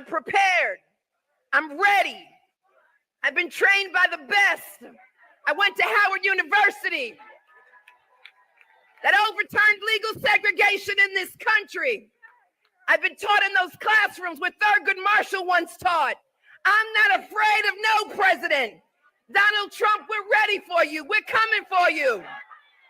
prepared. I'm ready. I've been trained by the best. I went to Howard University that overturned legal segregation in this country. I've been taught in those classrooms where Thurgood Marshall once taught. I'm not afraid of no president. Donald Trump, we're ready for you. We're coming for you.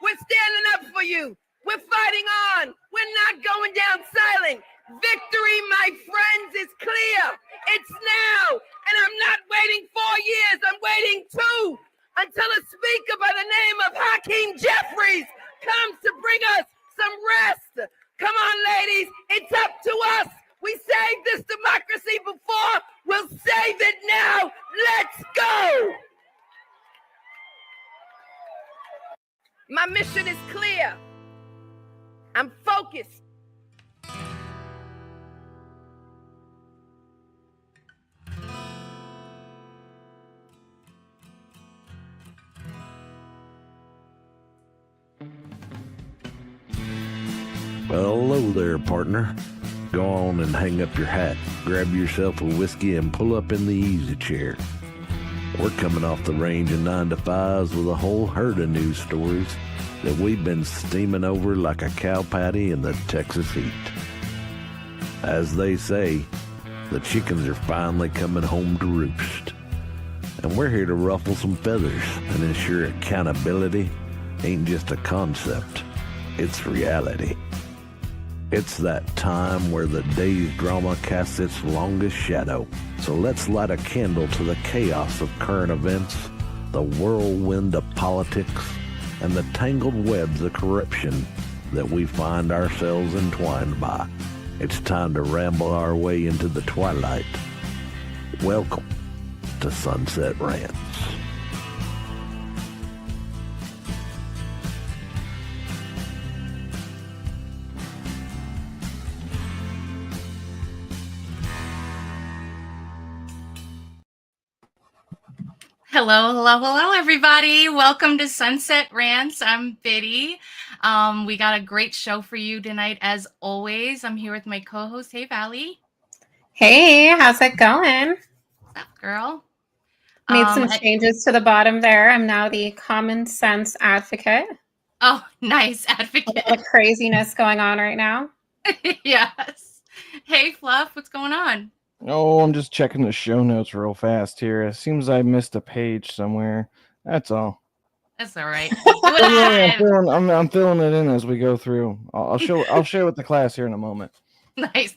We're standing up for you. We're fighting on. We're not going down silent. Victory, my friends, is clear. It's now. And I'm not waiting 4 years. I'm waiting 2 until a speaker by the name of Hakeem Jeffries comes to bring us some rest. Come on, ladies. It's up to us. We saved this democracy before. We'll save it now. Let's go. My mission is clear. I'm focused. Well, hello there, partner. Go on and hang up your hat, grab yourself a whiskey, and pull up in the easy chair. We're coming off the range of 9 to 5s with a whole herd of news stories that we've been steaming over like a cow patty in the Texas heat. As they say, the chickens are finally coming home to roost. And we're here to ruffle some feathers and ensure accountability ain't just a concept, it's reality. It's that time where the day's drama casts its longest shadow. So let's light a candle to the chaos of current events, the whirlwind of politics, and the tangled webs of corruption that we find ourselves entwined by. It's time to ramble our way into the twilight. Welcome to Sunset Rants. Hello, everybody. Welcome to Sunset Rants. I'm Biddy. We got a great show for you tonight, as always. I'm here with my co-host. Hey, Valley. Hey, how's it going? What's up, girl? Made some changes to the bottom there. I'm now the common sense advocate. Oh, nice advocate. All the craziness going on right now. Yes. Hey, Fluff, what's going on? Oh, I'm just checking the show notes real fast here. It seems I missed a page somewhere. That's all. That's all right. I'm filling it in as we go through. I'll share with the class here in a moment. Nice.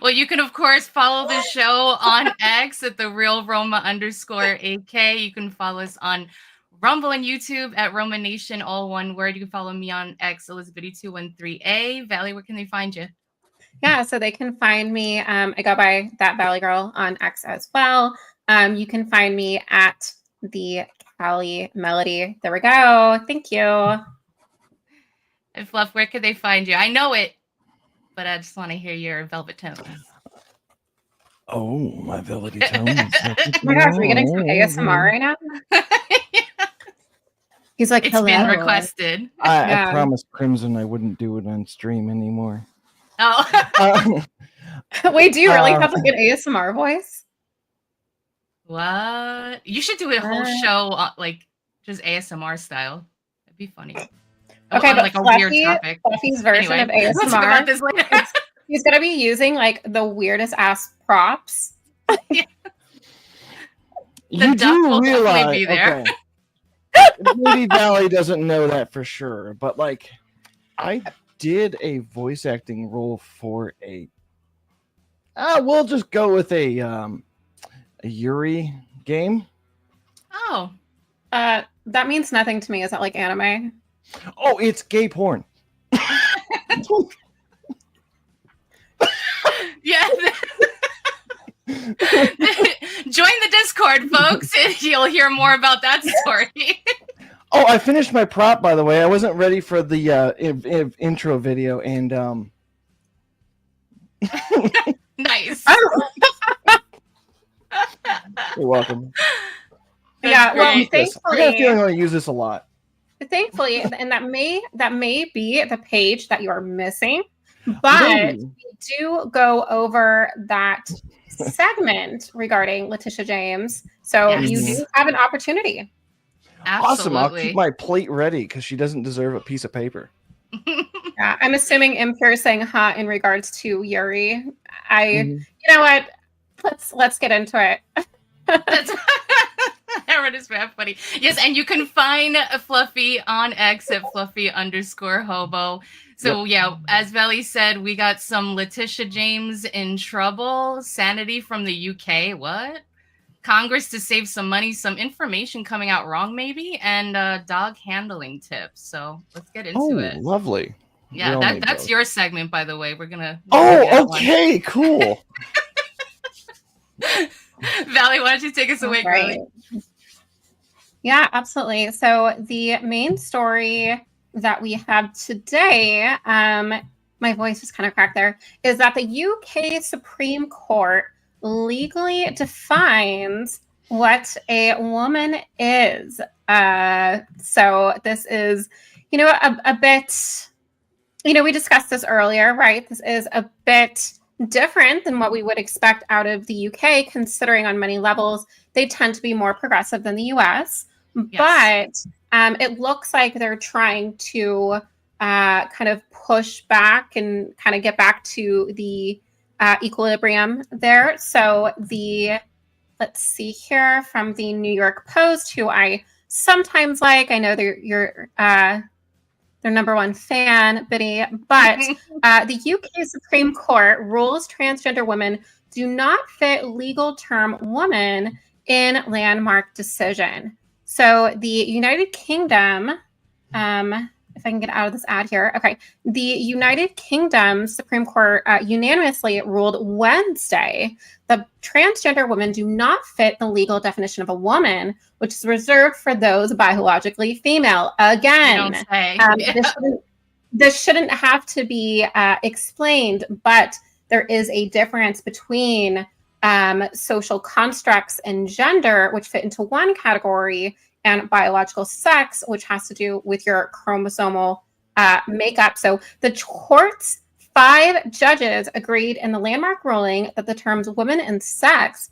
Well, you can, of course, follow the show on X at @realroma_AK. You can follow us on Rumble and YouTube at Roma Nation, all one word. You can follow me on X, Elizabeth213A. Valley, where can they find you? Yeah, so they can find me. I go by That Valley Girl on X as well. You can find me at the Cali Melody. There we go. Thank you. And Fluff, where could they find you? I know it, but I just want to hear your velvet tones. Oh, my velvety tones. Oh my gosh, are we getting some ASMR right now? He's like, it's been requested. I promised Crimson I wouldn't do it on stream anymore. Oh. Wait, do you really have like an ASMR voice? What? You should do a whole show like just ASMR style. That'd be funny. Okay, but like a weird topic. Fluffy's version of ASMR. Let's talk about this later. He's gonna be using like the weirdest ass props. Yeah. You do realize be there. Okay. Maybe Valley doesn't know that for sure, but like I did a voice acting role for we'll just go with a Yuri game. Oh. That means nothing to me. Is that like anime? Oh, it's gay porn. Yeah. Join the Discord, folks, and you'll hear more about that story. Oh, I finished my prop, by the way. I wasn't ready for the intro video, and nice. You're welcome. Yeah, well, thankfully, I got a feeling I'm going to use this a lot. Thankfully, and that may be the page that you are missing. But we do go over that segment regarding Letitia James. So you do have an opportunity. Absolutely. Awesome. I'll keep my plate ready because she doesn't deserve a piece of paper. Yeah, I'm assuming Impure saying hot in regards to Yuri. You know what? Let's get into it. That is very funny. Yes, and you can find Fluffy on X at Fluffy_hobo. So yeah, as Valley said, we got some Letitia James in trouble, Sanity from the UK. What? Congress to save some money, some information coming out wrong, maybe, and dog handling tips. So let's get into it. Lovely. Yeah, that's your segment, by the way. We're gonna. Okay, cool. Valley, why don't you take us away, girlie? Yeah, absolutely. So the main story that we have today, my voice was kind of cracked there, is that the UK Supreme Court legally defines what a woman is. So this is, a bit, we discussed this earlier, right? This is a bit different than what we would expect out of the UK, considering on many levels they tend to be more progressive than the US. Yes. But it looks like they're trying to kind of push back and kind of get back to the equilibrium there. So let's see here from the New York Post, who I sometimes like. I know you're their number one fan, Biddy, but the UK Supreme Court rules transgender women do not fit legal term woman in landmark decision. So the United Kingdom, if I can get out of this ad here. Okay. The United Kingdom Supreme Court unanimously ruled Wednesday that transgender women do not fit the legal definition of a woman, which is reserved for those biologically female. Again, this shouldn't have to be explained, but there is a difference between social constructs and gender, which fit into one category, and biological sex, which has to do with your chromosomal makeup. So the court's 5 judges agreed in the landmark ruling that the terms woman and sex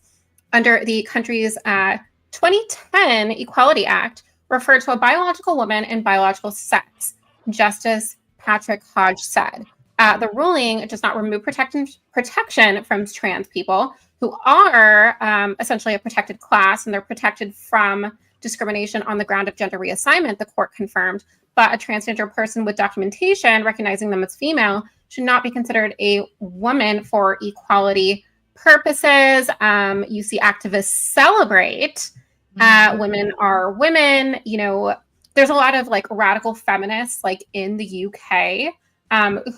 under the country's 2010 Equality Act refer to a biological woman and biological sex, Justice Patrick Hodge said. The ruling does not remove protection from trans people who are essentially a protected class, and they're protected from discrimination on the ground of gender reassignment, the court confirmed. But a transgender person with documentation recognizing them as female should not be considered a woman for equality purposes. You see activists celebrate women are women. There's a lot of radical feminists in the UK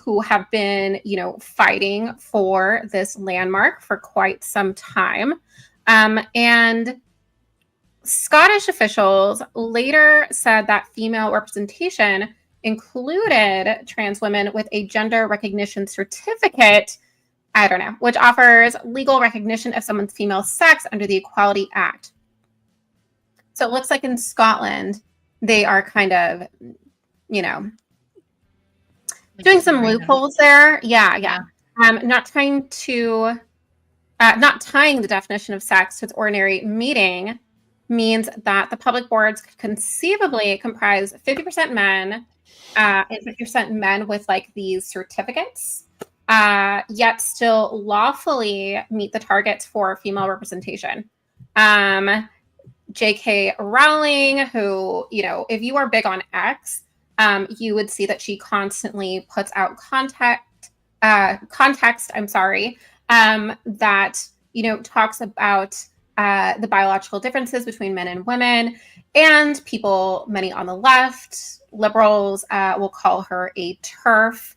who have been, fighting for this landmark for quite some time. And Scottish officials later said that female representation included trans women with a gender recognition certificate, which offers legal recognition of someone's female sex under the Equality Act. So it looks like in Scotland, they are kind of, doing some loopholes there. Yeah. Not tying the definition of sex to its ordinary meaning means that the public boards could conceivably comprise 50% men and 50% men with these certificates, yet still lawfully meet the targets for female representation. J.K. Rowling, who, if you are big on X, you would see that she constantly puts out context, that, talks about the biological differences between men and women, and many on the left, liberals, will call her a TERF.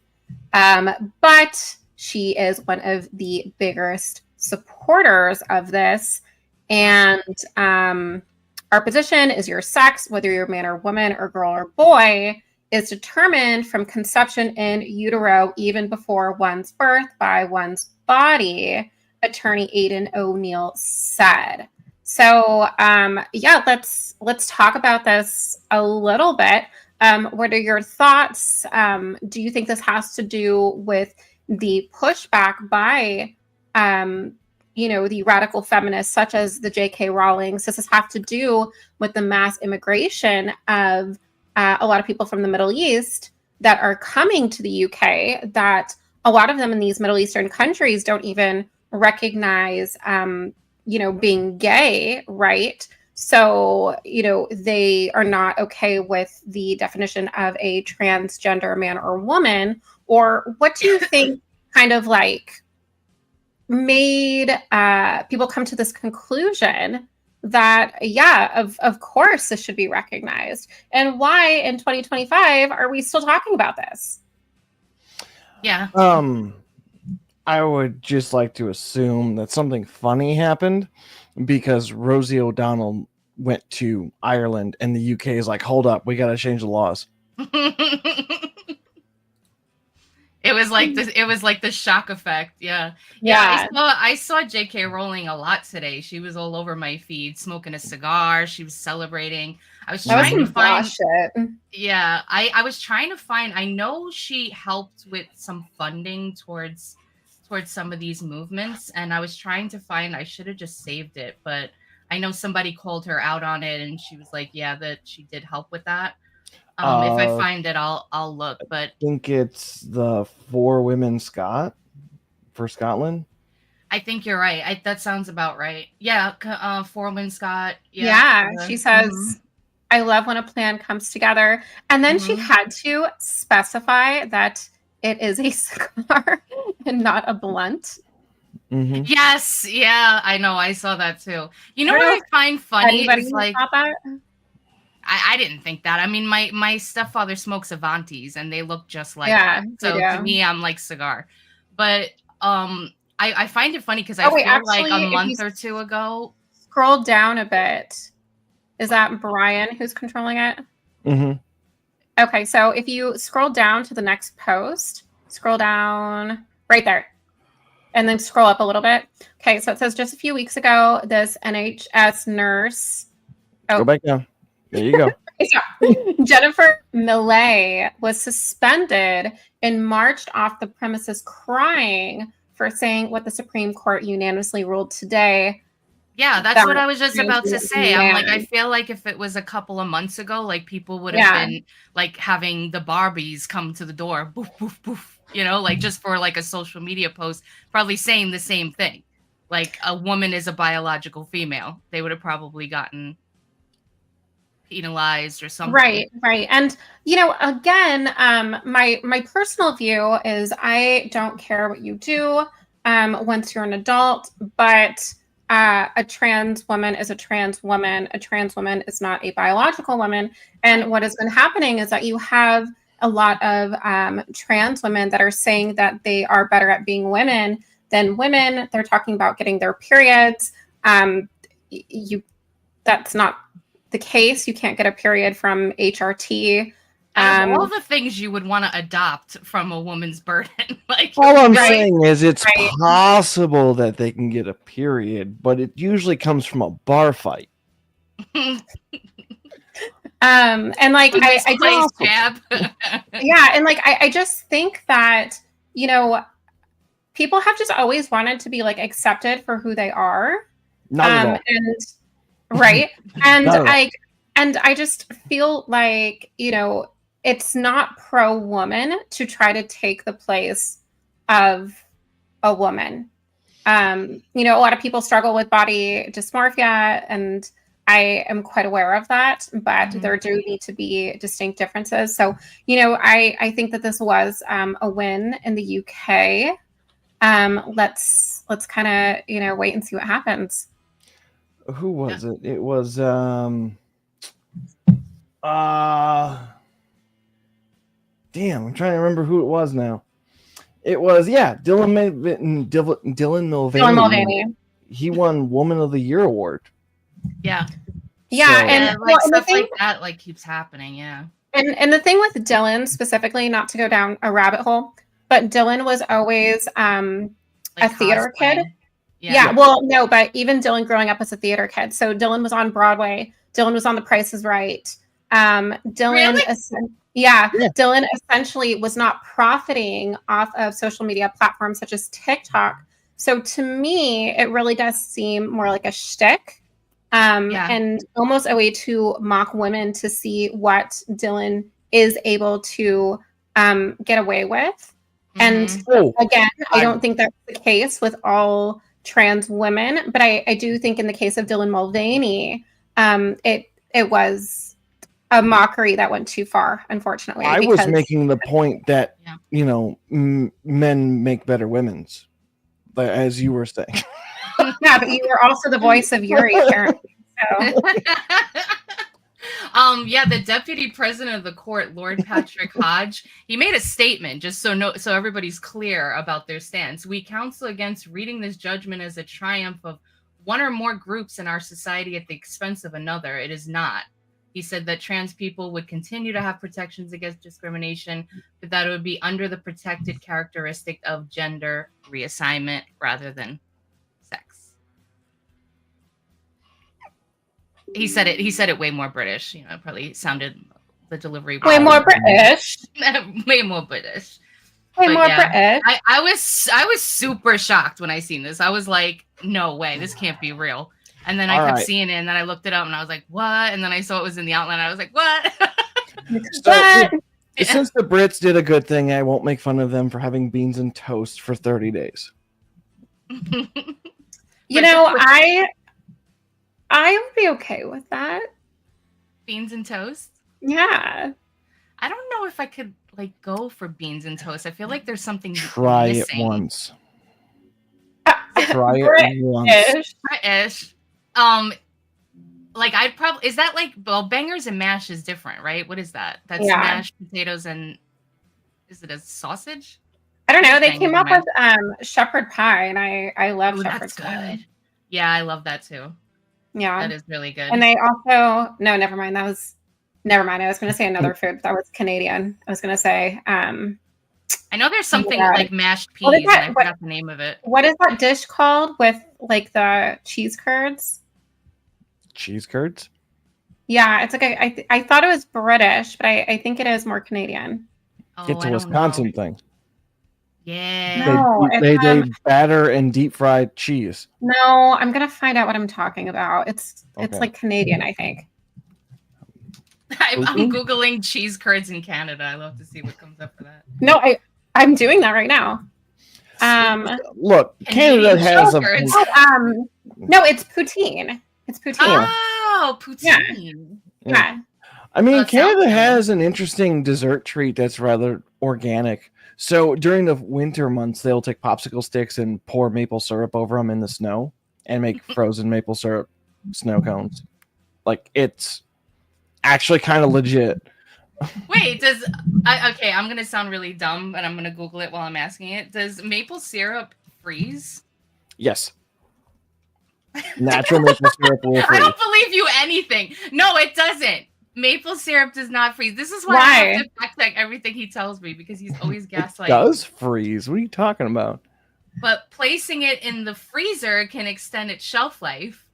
But she is one of the biggest supporters of this. And our position is your sex, whether you're man or woman or girl or boy, is determined from conception in utero, even before one's birth, by one's body, Attorney Aidan O'Neill said. So, let's talk about this a little bit. What are your thoughts? Do you think this has to do with the pushback by the radical feminists such as the J.K. Rowlings. Does this have to do with the mass immigration of a lot of people from the Middle East that are coming to the UK, that a lot of them in these Middle Eastern countries don't even recognize, being gay, right? So, they are not okay with the definition of a transgender man or woman. Or what do you think kind of like made people come to this conclusion that, of course, this should be recognized? And why in 2025 are we still talking about this? Yeah. I would just like to assume that something funny happened because Rosie O'Donnell went to Ireland and the UK is like, hold up, we got to change the laws. It was like this. It was like the shock effect. Yeah. I saw J.K. Rowling a lot today. She was all over my feed, smoking a cigar. She was celebrating. I was trying to find. Yeah, I was trying to find. I know she helped with some funding towards some of these movements, and I was trying to find. I should have just saved it, but I know somebody called her out on it, and she was like, "Yeah, that she did help with that." If I find it, I'll look. But I think it's the 4 Women for Scotland. I think you're right. That sounds about right. Yeah, 4 Women Scott. Yeah, she says, "I love when a plan comes together," and then she had to specify that it is a cigar and not a blunt. Mm-hmm. Yes, yeah, I know. I saw that too. You know what I find funny is like. I didn't think that. I mean, my stepfather smokes Avantis, and they look just like that. So to me, I'm like cigar. But I find it funny because I feel like a month or two ago. Scroll down a bit. Is that Brian who's controlling it? Mm-hmm. Okay, so if you scroll down to the next post, scroll down right there, and then scroll up a little bit. Okay, so it says just a few weeks ago, this NHS nurse. Go back down. There you go. Jennifer Millay was suspended and marched off the premises crying for saying what the Supreme Court unanimously ruled today. Yeah, that's what I was just about to say. I'm like, I feel like if it was a couple of months ago, like people would have been like having the Barbies come to the door, boof, boof, boof, like just for like a social media post, probably saying the same thing. Like a woman is a biological female. They would have probably gotten penalized or something. Right. And again, my personal view is I don't care what you do once you're an adult, but a trans woman is a trans woman. A trans woman is not a biological woman. And what has been happening is that you have a lot of trans women that are saying that they are better at being women than women. They're talking about getting their periods. That's not the case. You can't get a period from HRT. All the things you would want to adopt from a woman's burden. Like all I'm saying is it's possible that they can get a period, but it usually comes from a bar fight. And like I just jab. and like I just think that people have just always wanted to be like accepted for who they are. Not at all. And I just feel like it's not pro woman to try to take the place of a woman. A lot of people struggle with body dysmorphia, and I am quite aware of that, but there do need to be distinct differences. So, I think that this was a win in the UK. Let's kind of, wait and see what happens. Who was it? It was damn, I'm trying to remember who it was now. It was Dylan Mulvaney. He won Woman of the Year award. Yeah. And like stuff like that like keeps happening. Yeah. And the thing with Dylan specifically, not to go down a rabbit hole, but Dylan was always a theater kid. Yeah. Well, no, but even Dylan growing up as a theater kid. So Dylan was on Broadway. Dylan was on The Price is Right. Dylan, really? Yeah, Yeah. Dylan essentially was not profiting off of social media platforms such as TikTok. So to me, it really does seem more like a shtick, Yeah. and almost a way to mock women to see what Dylan is able to get away with. And Mhm. Oh, again, I I- don't think that's the case with all trans women, but I do think in the case of Dylan Mulvaney, it was a mockery that went too far, unfortunately. I was making the point that Yeah. men make better women's, as you were saying. Yeah, but you were also the voice of Yuri, apparently. So Yeah, the deputy president of the court, Lord Patrick Hodge, he made a statement just so everybody's clear about their stance. We counsel against reading this judgment as a triumph of one or more groups in our society at the expense of another. It is not. He said that trans people would continue to have protections against discrimination, but that it would be under the protected characteristic of gender reassignment rather than sex. He said it way more British. You know, it probably sounded the delivery way more British. way more British. Way But more yeah, British. I was super shocked when I seen this. I was like, no way, this can't be real. And then I All kept right. seeing it, and then I looked it up, and I was like, what? And then I saw it was in the outline. I was like, what? So, What? Yeah. since the Brits did a good thing, I won't make fun of them for having beans and toast for 30 days. You know, I would be okay with that. Beans and toast. Yeah. I don't know if I could like go for beans and toast. I feel like there's something Try missing. it once. Try it once. British. Ish. Like I'd probably is that like bangers and mash is different, right? What is that? That's Yeah. mashed potatoes and is it a sausage? I don't know. They Bangers came and up with shepherd pie, and I love Ooh, shepherd that's pie. good. Yeah, I love that too. Yeah. That is really good. And they also never mind. Never mind. I was going to say another food, but that was Canadian. I was going to say I know there's something God. like mashed peas, What is that? and I forgot the name of it. what is that dish called with like the cheese curds? Cheese curds? Yeah, it's like I thought it was British, but I think it is more Canadian. Oh, It's I a don't Wisconsin know. thing. Yeah. No, They it's, batter and deep fry cheese. No, I'm gonna find out what I'm talking about. It's Okay. like Canadian, I think. I'm Mhm. Googling cheese curds in Canada. I love to see what comes up for that. No, I'm doing that right now. Look, Canada Canadian has a. cheese curds. No, it's poutine. It's poutine. Oh, poutine. Yeah. I mean, That sounds Canada good. has an interesting dessert treat that's rather organic. So during the winter months, they'll take popsicle sticks and pour maple syrup over them in the snow and make frozen maple syrup snow cones. Like, it's actually kind of legit. Wait, okay, I'm gonna sound really dumb, and I'm gonna Google it while I'm asking it. Does maple syrup freeze? Yes. Natural maple syrup will I freeze. don't believe you anything. No, it doesn't. Maple syrup does not freeze. This is why I Why? have to fact check everything he tells me because he's always It gaslighting. does freeze. What are you talking about? But placing it in the freezer can extend its shelf life,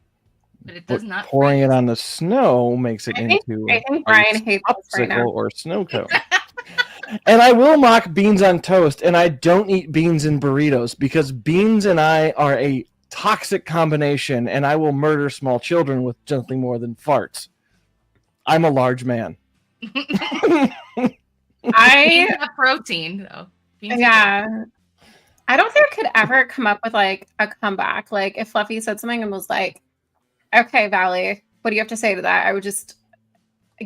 but it does But not. pouring freeze. it on the snow makes it I think into Brian a hates us right popsicle now. or snow cone. And I will mock beans on toast, and I don't eat beans in burritos because beans and I are a toxic combination, and I will murder small children with nothing more than farts. I'm a large man. Beans have protein, though. Beans are good. Yeah. I don't think I could ever come up with like a comeback. Like if Fluffy said something and was like, "Okay, Valley, what do you have to say to that?" I would just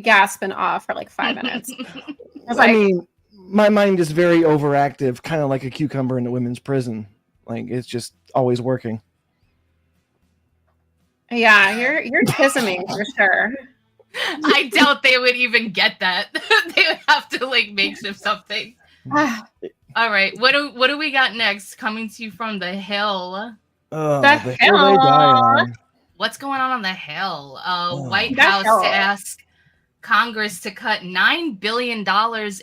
gasp and awe for like 5 minutes. I was I like, mean, my mind is very overactive, kind of like a cucumber in a women's prison. Like, it's just always working. yeah, you're kissing me for sure. I doubt they would even get that. They would have to like makeshift something. All right, what do we got next? Coming to you from the Hill. Oh, The the hill they die on. What's going on the Hill? White The House Hill. to ask Congress to cut $9 billion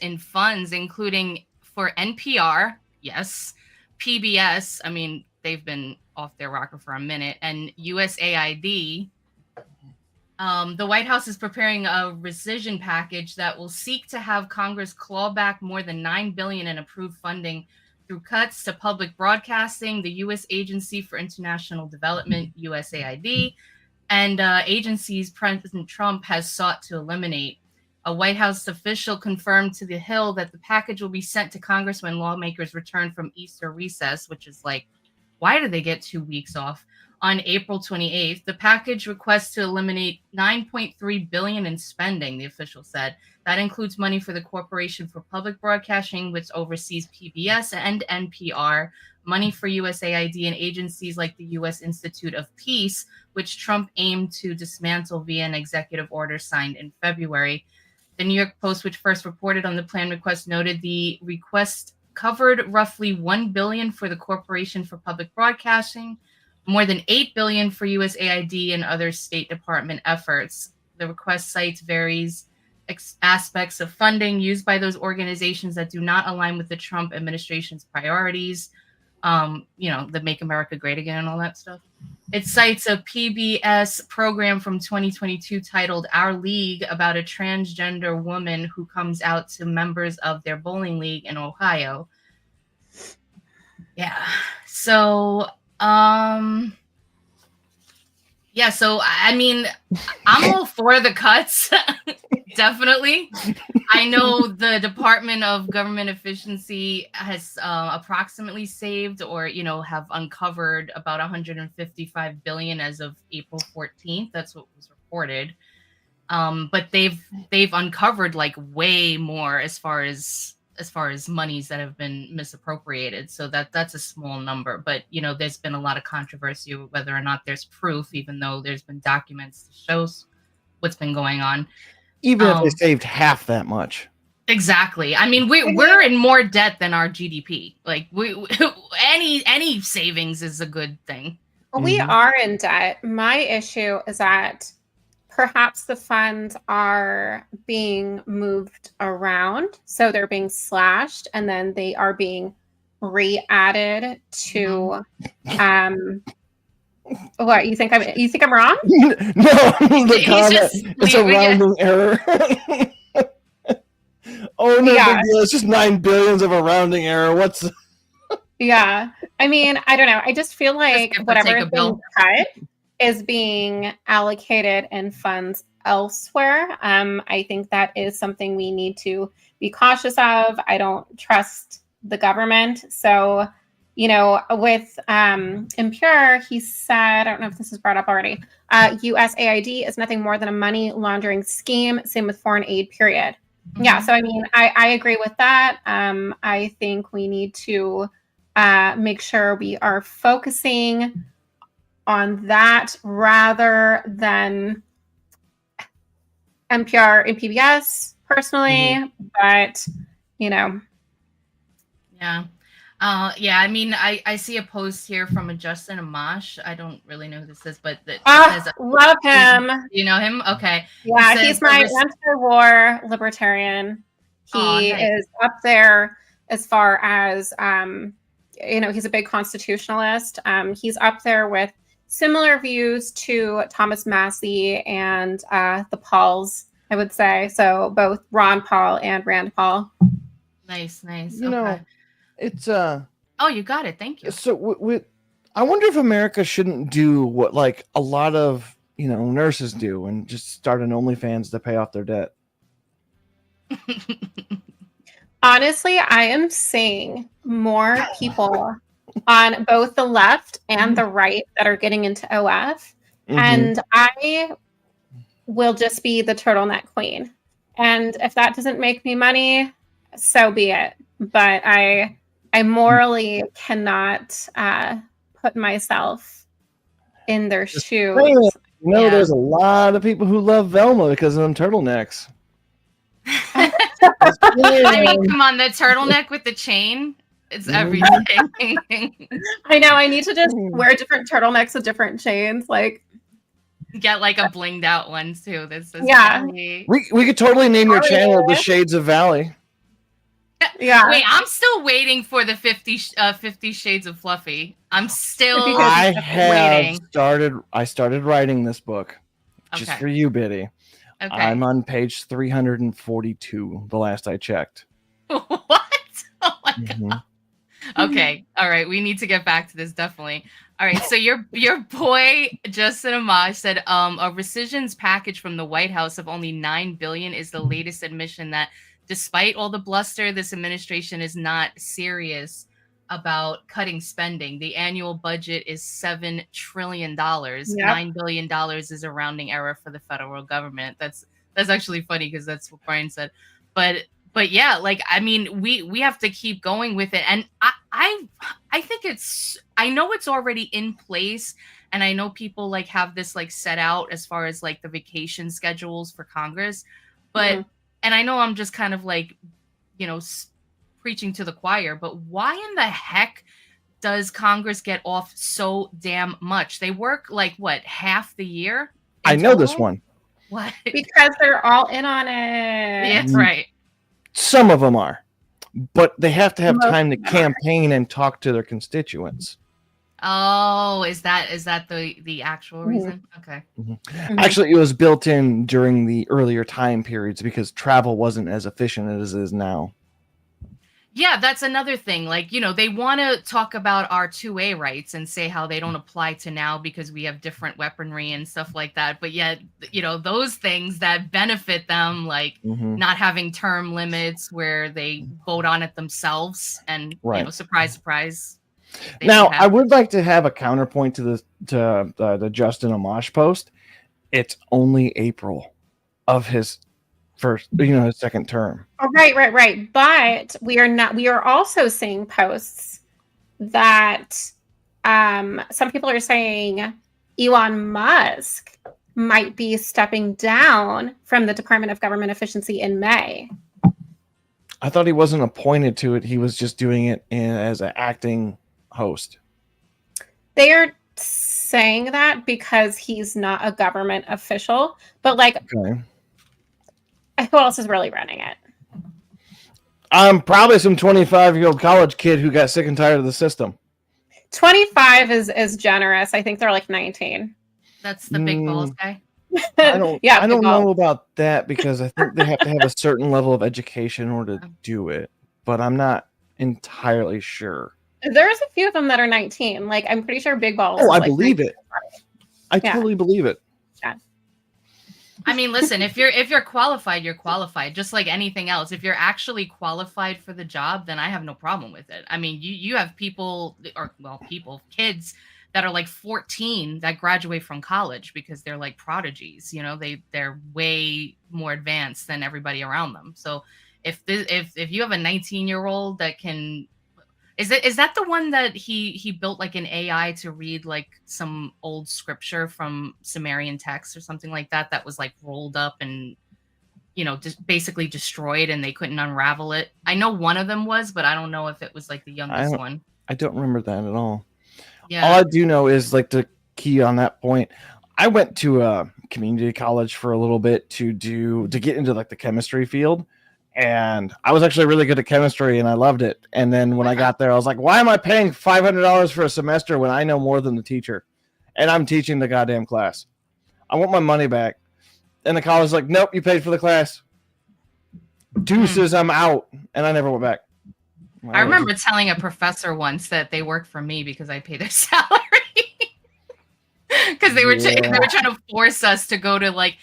in funds, including for NPR, yes, PBS. I mean, they've been off their rocker for a minute, and USAID. The White House is preparing a rescission package that will seek to have Congress claw back more than $9 billion in approved funding through cuts to public broadcasting, the U.S. Agency for International Development, USAID, and agencies President Trump has sought to eliminate. A White House official confirmed to The Hill that the package will be sent to Congress when lawmakers return from Easter recess, which is like, why do they get 2 weeks off? On April 28th, the package requests to eliminate $9.3 billion in spending, the official said. That includes money for the Corporation for Public Broadcasting, which oversees PBS and NPR, money for USAID and agencies like the U.S. Institute of Peace, which Trump aimed to dismantle via an executive order signed in February. The New York Post, which first reported on the plan request, noted the request covered roughly $1 billion for the Corporation for Public Broadcasting, more than $8 billion for USAID and other State Department efforts. The request cites various aspects of funding used by those organizations that do not align with the Trump administration's priorities. The Make America Great Again and all that stuff. It cites a PBS program from 2022 titled Our League about a transgender woman who comes out to members of their bowling league in Ohio. Yeah. So, so I mean, I'm all for the cuts, definitely. I know the Department of Government Efficiency has approximately saved or, have uncovered about $155 billion as of April 14th. That's what was reported. But they've uncovered like way more as far as monies that have been misappropriated. So that's a small number. But, there's been a lot of controversy whether or not there's proof, even though there's been documents to show what's been going on. Even if they saved half that much. Exactly. I mean, we're in more debt than our GDP. Like any savings is a good thing. We are in debt. My issue is that perhaps the funds are being moved around. So they're being slashed and then they are being re-added to what you think I'm wrong? No, the comment. It's a rounding error. Oh no, Yeah. big deal. It's just 9 billions of a rounding error. Yeah. I mean, I don't know. I just feel like whatever is being cut is being allocated in funds elsewhere. I think that is something we need to be cautious of. I don't trust the government. So, with Impure, he said, I don't know if this is brought up already, USAID is nothing more than a money laundering scheme. Same with foreign aid, period. Mm-hmm. Yeah, so I mean, I agree with that. I think we need to make sure we are focusing on that rather than NPR and PBS personally, but Yeah. I mean, I see a post here from a Justin Amash. I don't really know who this is, but says, love him. You know him? Okay. Yeah, he's my anti-war libertarian. He is up there as far as, he's a big constitutionalist. He's up there with similar views to Thomas Massey and the Pauls, I would say. So both Ron Paul and Rand Paul. Nice. It's oh, you got it. Thank you. So I wonder if America shouldn't do what like a lot of nurses do and just start an OnlyFans to pay off their debt. Honestly, I am seeing more people on both the left and the right that are getting into OF, and I will just be the turtleneck queen. And if that doesn't make me money, so be it. But I morally cannot put myself in their shoes. There's a lot of people who love Velma because of them turtlenecks. I mean, come on, the turtleneck with the chain. It's everything. I know. I need to just wear different turtlenecks with different chains. Like, get like a blinged out one too. This is we could totally name your channel The Shades of Valley. Yeah. Wait, I'm still waiting for the 50 Shades of Fluffy. I'm still I started writing this book. Just Okay. for you, Biddy. Okay. I'm on page 342, the last I checked. What? Oh my god. Mhm. Okay. All right. We need to get back to this definitely. All right. So your boy Justin Amash said a rescissions package from the White House of only $9 billion is the latest admission that despite all the bluster, this administration is not serious about cutting spending. The annual budget is $7 trillion. Yep. $9 billion is a rounding error for the federal government. That's actually funny because that's what Brian said. But yeah, like I mean, we have to keep going with it, and I think I know it's already in place, and I know people like have this like set out as far as like the vacation schedules for Congress, but and I know I'm just kind of like, you know, preaching to the choir, but why in the heck does Congress get off so damn much? They work like what, half the year? I know this total? one. What? Because they're all in on it. Yeah, right. Some of them are, but they have to have Most time to of them are. campaign and talk to their constituents. Oh, is that the actual reason? Okay. Actually, it was built in during the earlier time periods because travel wasn't as efficient as it is now. Yeah, that's another thing. Like, you know, they want to talk about our 2A rights and say how they don't apply to now because we have different weaponry and stuff like that. But yet, you know, those things that benefit them, like not having term limits where they vote on it themselves and, you know, surprise, surprise. Now, I would like to have a counterpoint to the Justin Amash post. It's only April of his first, his second term. Oh, right. But we are also seeing posts that some people are saying Elon Musk might be stepping down from the Department of Government Efficiency in May. I thought he wasn't appointed to it. He was just doing it as an acting host. They are saying that because he's not a government official, but like, okay. Who else is really running it? Probably some 25-year-old college kid who got sick and tired of the system. 25 is generous. I think they're like 19. That's the big balls guy. I don't balls. know about that because I think they have to have a certain level of education in order to do it, but I'm not entirely sure. There's a few of them that are 19. Like, I'm pretty sure Big Balls. Oh, I like believe 19. it. I totally believe it. Yeah. I mean, listen, if you're qualified, you're qualified. Just like anything else. If you're actually qualified for the job, then I have no problem with it. I mean, you have kids that are like 14 that graduate from college because they're like prodigies. You know, they're way more advanced than everybody around them. So if you have a 19-year-old that can. Is that the one that he built like an AI to read like some old scripture from Sumerian text or something like that was like rolled up and, you know, just basically destroyed and they couldn't unravel it? I know one of them was, but I don't know if it was like the youngest one. I don't remember that at all. Yeah. All I do know is like the key on that point. I went to a community college for a little bit to get into like the chemistry field. And I was actually really good at chemistry and I loved it. And then when I got there, I was like, why am I paying $500 for a semester when I know more than the teacher? And I'm teaching the goddamn class. I want my money back. And the college was like, nope, you paid for the class. Deuces, I'm out. And I never went back. I remember telling a professor once that they worked for me because I pay their salary. Because they were trying to force us to go to like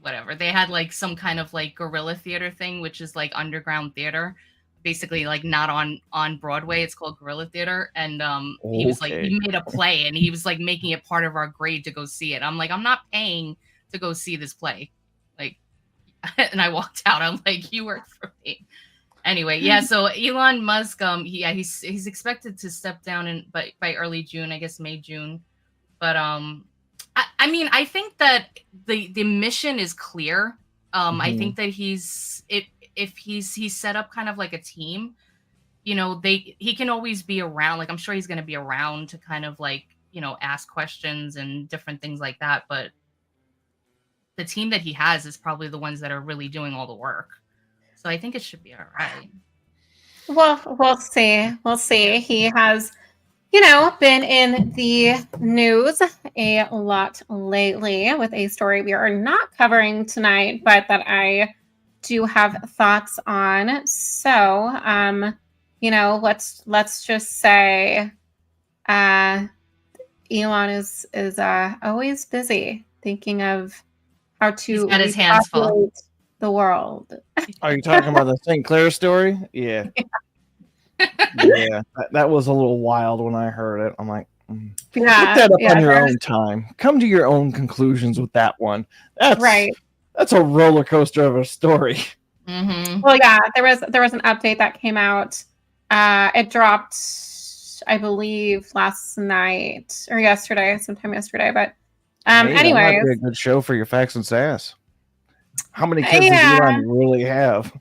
whatever. They had like some kind of like guerrilla theater thing, which is like underground theater, basically like not on Broadway. It's called guerrilla theater. And he was like, he made a play and he was like making it part of our grade to go see it. I'm like, I'm not paying to go see this play. Like, and I walked out. I'm like, you work for me. Anyway, yeah. So Elon Musk, he's expected to step down by early June, I guess May, June. But I mean, I think that the mission is clear. I think that if he's set up kind of like a team, you know, he can always be around. Like, I'm sure he's going to be around to kind of like, you know, ask questions and different things like that. But the team that he has is probably the ones that are really doing all the work. So I think it should be all right. Well, we'll see. He has been in the news a lot lately with a story we are not covering tonight, but that I do have thoughts on. So, let's just say, Elon is always busy thinking of how He's to got his hands full. repopulate the world. Are you talking about the St. Clair story? Yeah. Yeah. That was a little wild when I heard it. I'm like, Yeah, look that up on your there's- own time. Come to your own conclusions with that one. That's right. That's a roller coaster of a story. Mm-hmm. Well, yeah, there was an update that came out. It dropped, I believe, last night or yesterday, sometime yesterday. But Hey, that might anyways, be a good show for your facts and sass. How many kids does Yeah. Elon really have?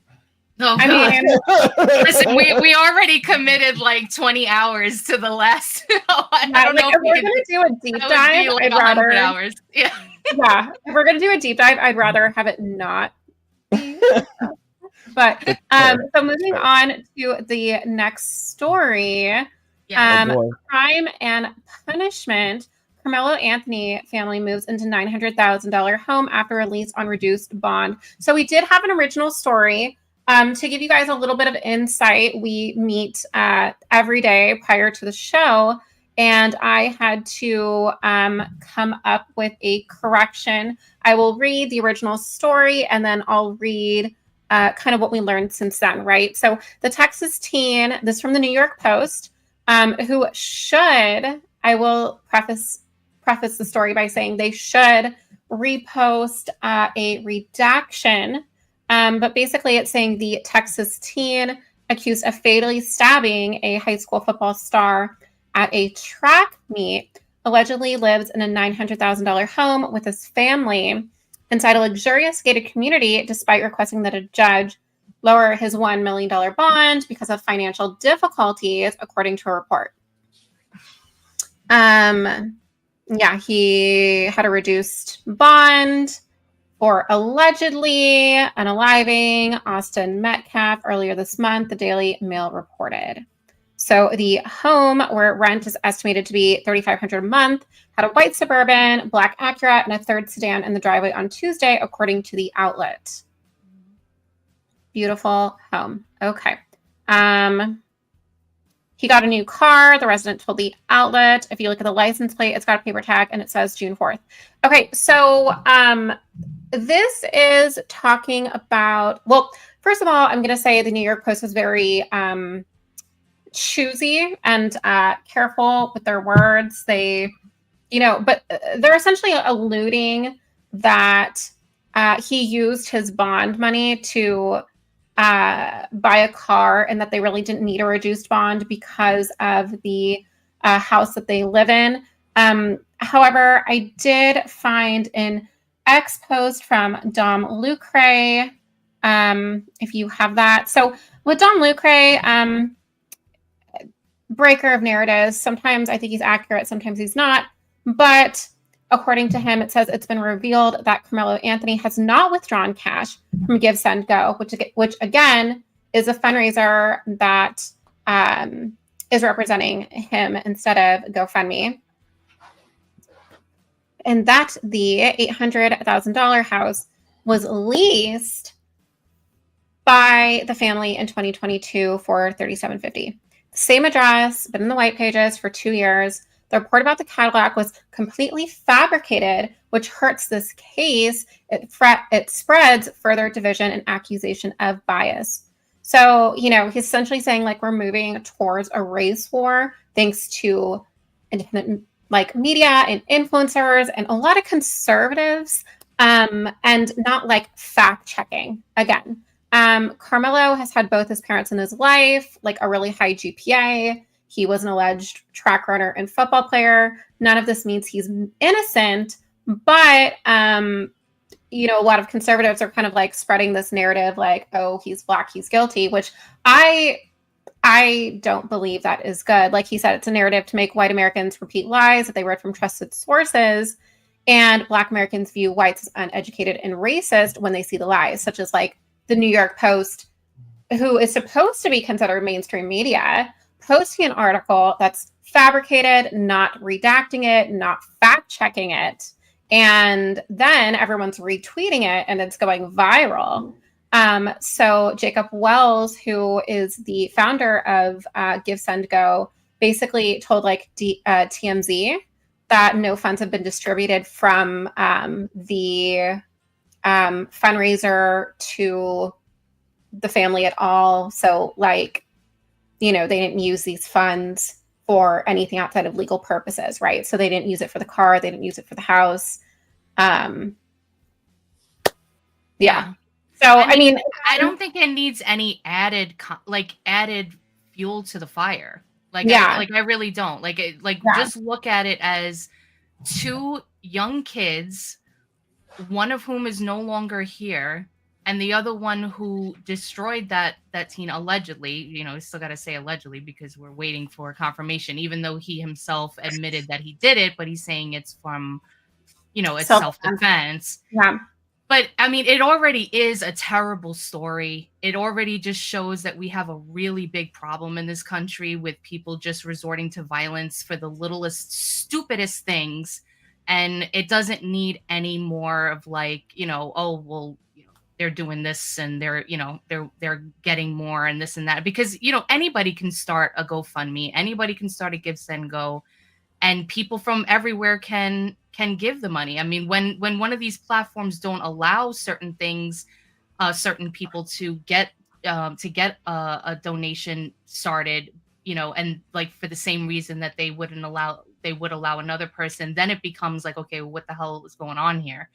Oh, I God. mean, Listen, we already committed like 20 hours to the last. I don't know if we're if gonna do a deep that would dive, be like I'd 100 rather. hours. Yeah. Yeah, if we're gonna do a deep dive, I'd rather have it not be. But so moving on to the next story. Yeah. Oh, boy. Crime and punishment. Karmelo Anthony family moves into $900,000 home after release on reduced bond. So we did have an original story. To give you guys a little bit of insight, we meet every day prior to the show, and I had to come up with a correction. I will read the original story, and then I'll read kind of what we learned since then, right? So the Texas teen, this from the New York Post, who should, I will preface the story by saying they should repost a redaction. But basically it's saying the Texas teen accused of fatally stabbing a high school football star at a track meet allegedly lives in a $900,000 home with his family inside a luxurious gated community, despite requesting that a judge lower his $1 million bond because of financial difficulties, according to a report. Yeah, he had a reduced bond for allegedly unaliving Austin Metcalf earlier this month, the Daily Mail reported. So the home, where rent is estimated to be $3,500 a month, had a white Suburban, black Acura, and a third sedan in the driveway on Tuesday, according to the outlet. Beautiful home. Okay. He got a new car. The resident told the outlet. If you look at the license plate, it's got a paper tag and it says June 4th. Okay, so this is talking about, well, first of all, I'm going to say the New York Post was very choosy and careful with their words. They, but they're essentially alluding that he used his bond money to buy a car and that they really didn't need a reduced bond because of the house that they live in. However, I did find an X post from Dom Lucre, if you have that. So with Dom Lucre, breaker of narratives, sometimes I think he's accurate, sometimes he's not. But according to him, it says it's been revealed that Karmelo Anthony has not withdrawn cash from Give, Send, Go, which again is a fundraiser that is representing him instead of GoFundMe. And that the $800,000 house was leased by the family in 2022 for $3,750. Same address, been in the white pages for 2 years. The report about the Cadillac was completely fabricated, which hurts this case. It spreads further division and accusation of bias. So, he's essentially saying like we're moving towards a race war thanks to independent media and influencers and a lot of conservatives and not like fact checking again. Karmelo has had both his parents in his life, like a really high GPA. He was an alleged track runner and football player. None of this means he's innocent, but a lot of conservatives are kind of like spreading this narrative like, oh, he's black, he's guilty, which I don't believe that is good. Like he said, it's a narrative to make white Americans repeat lies that they read from trusted sources, and black Americans view whites as uneducated and racist when they see the lies, such as like the New York Post, who is supposed to be considered mainstream media, posting an article that's fabricated, not redacting it, not fact checking it, and then everyone's retweeting it and it's going viral. So Jacob Wells, who is the founder of Give, Send, Go, basically told like TMZ that no funds have been distributed from the fundraiser to the family at all. So like, you know, they didn't use these funds for anything outside of legal purposes, right? So they didn't use it for the car, they didn't use it for the house. Yeah. So I mean, I don't think it needs any added fuel to the fire. Like, yeah, I really don't. Like, just look at it as two young kids, one of whom is no longer here, and the other one who destroyed that teen allegedly. You know, we still got to say allegedly because we're waiting for confirmation, even though he himself admitted that he did it, but he's saying it's from, you know, it's self-defense. Yeah. But I mean, it already is a terrible story. It already just shows that we have a really big problem in this country with people just resorting to violence for the littlest, stupidest things. And it doesn't need any more of like, you know, oh, well, you know, they're doing this and they're, you know, they're getting more and this and that. Because, you know, anybody can start a GoFundMe. Anybody can start a Give, Send, Go. And people from everywhere can give the money. I mean, when one of these platforms don't allow certain things, certain people to get a donation started, you know, and like for the same reason that they would allow another person, then it becomes like, okay, well, what the hell is going on here?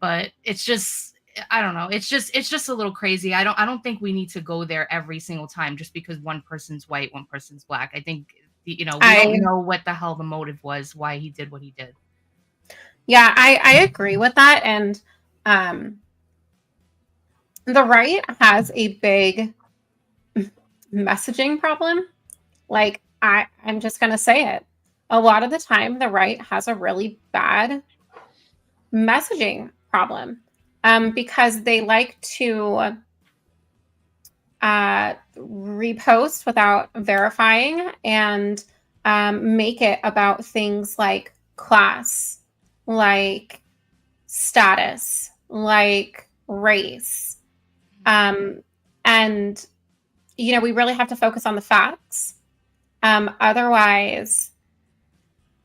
But it's just, I don't know. It's just a little crazy. I don't think we need to go there every single time just because one person's white, one person's black. I think, you know, we don't know what the hell the motive was, why he did what he did. Yeah, I agree with that. And the right has a big messaging problem. Like, I'm just going to say it. A lot of the time, the right has a really bad messaging problem because they like to repost without verifying and make it about things like class, like status, like race. And, you know, we really have to focus on the facts. Otherwise,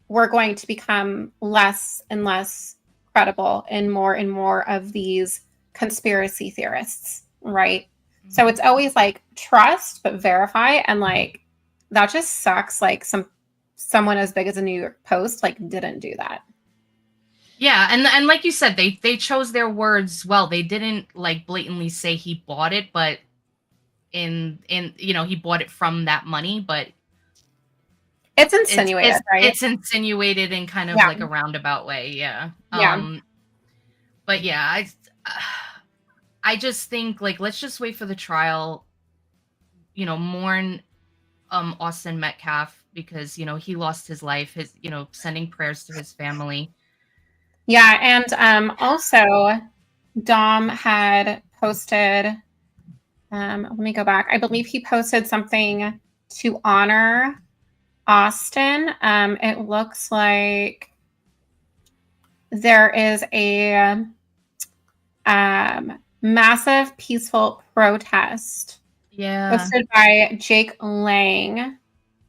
we're going to become less and less credible and more of these conspiracy theorists, right? Mm-hmm. So it's always like trust, but verify. And like, that just sucks. Like someone as big as a New York Post, like didn't do that. Yeah, and like you said, they chose their words well. They didn't like blatantly say he bought it, but in you know, he bought it from that money, but it's insinuated, right? It's insinuated in kind of like a roundabout way, yeah. But yeah, I just think like let's just wait for the trial. You know, mourn Austin Metcalf because, you know, he lost his life. His, you know, sending prayers to his family. Yeah, and also Dom had posted, let me go back. I believe he posted something to honor Austin. It looks like there is a massive peaceful protest posted by Jake Lang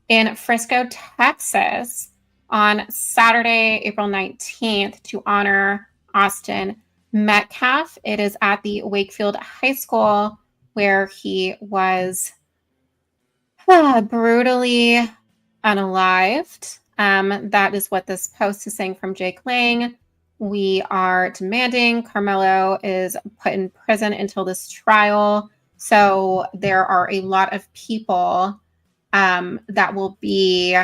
in Frisco, Texas, on Saturday, April 19th, to honor Austin Metcalf. It is at the Wakefield High School where he was brutally unalived. That is what this post is saying from Jake Lang. We are demanding Karmelo is put in prison until this trial. So there are a lot of people that will be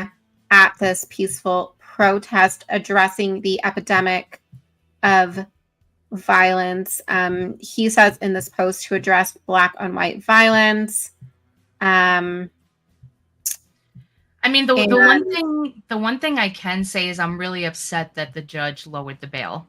at this peaceful protest addressing the epidemic of violence. He says in this post to address Black on white violence. I mean, the one thing I can say is I'm really upset that the judge lowered the bail.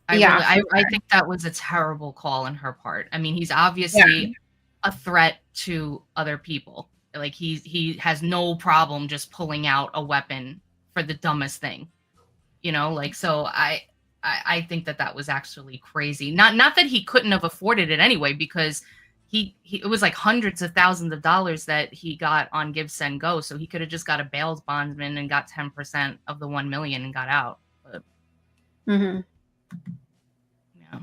I think that was a terrible call on her part. I mean, he's obviously a threat to other people. Like he has no problem just pulling out a weapon for the dumbest thing, you know. Like, so I think that was actually crazy. Not that he couldn't have afforded it anyway, because he it was like hundreds of thousands of dollars that he got on Give Send Go, so he could have just got a bail bondsman and got 10% of the 1 million and got out. But Mm-hmm. yeah,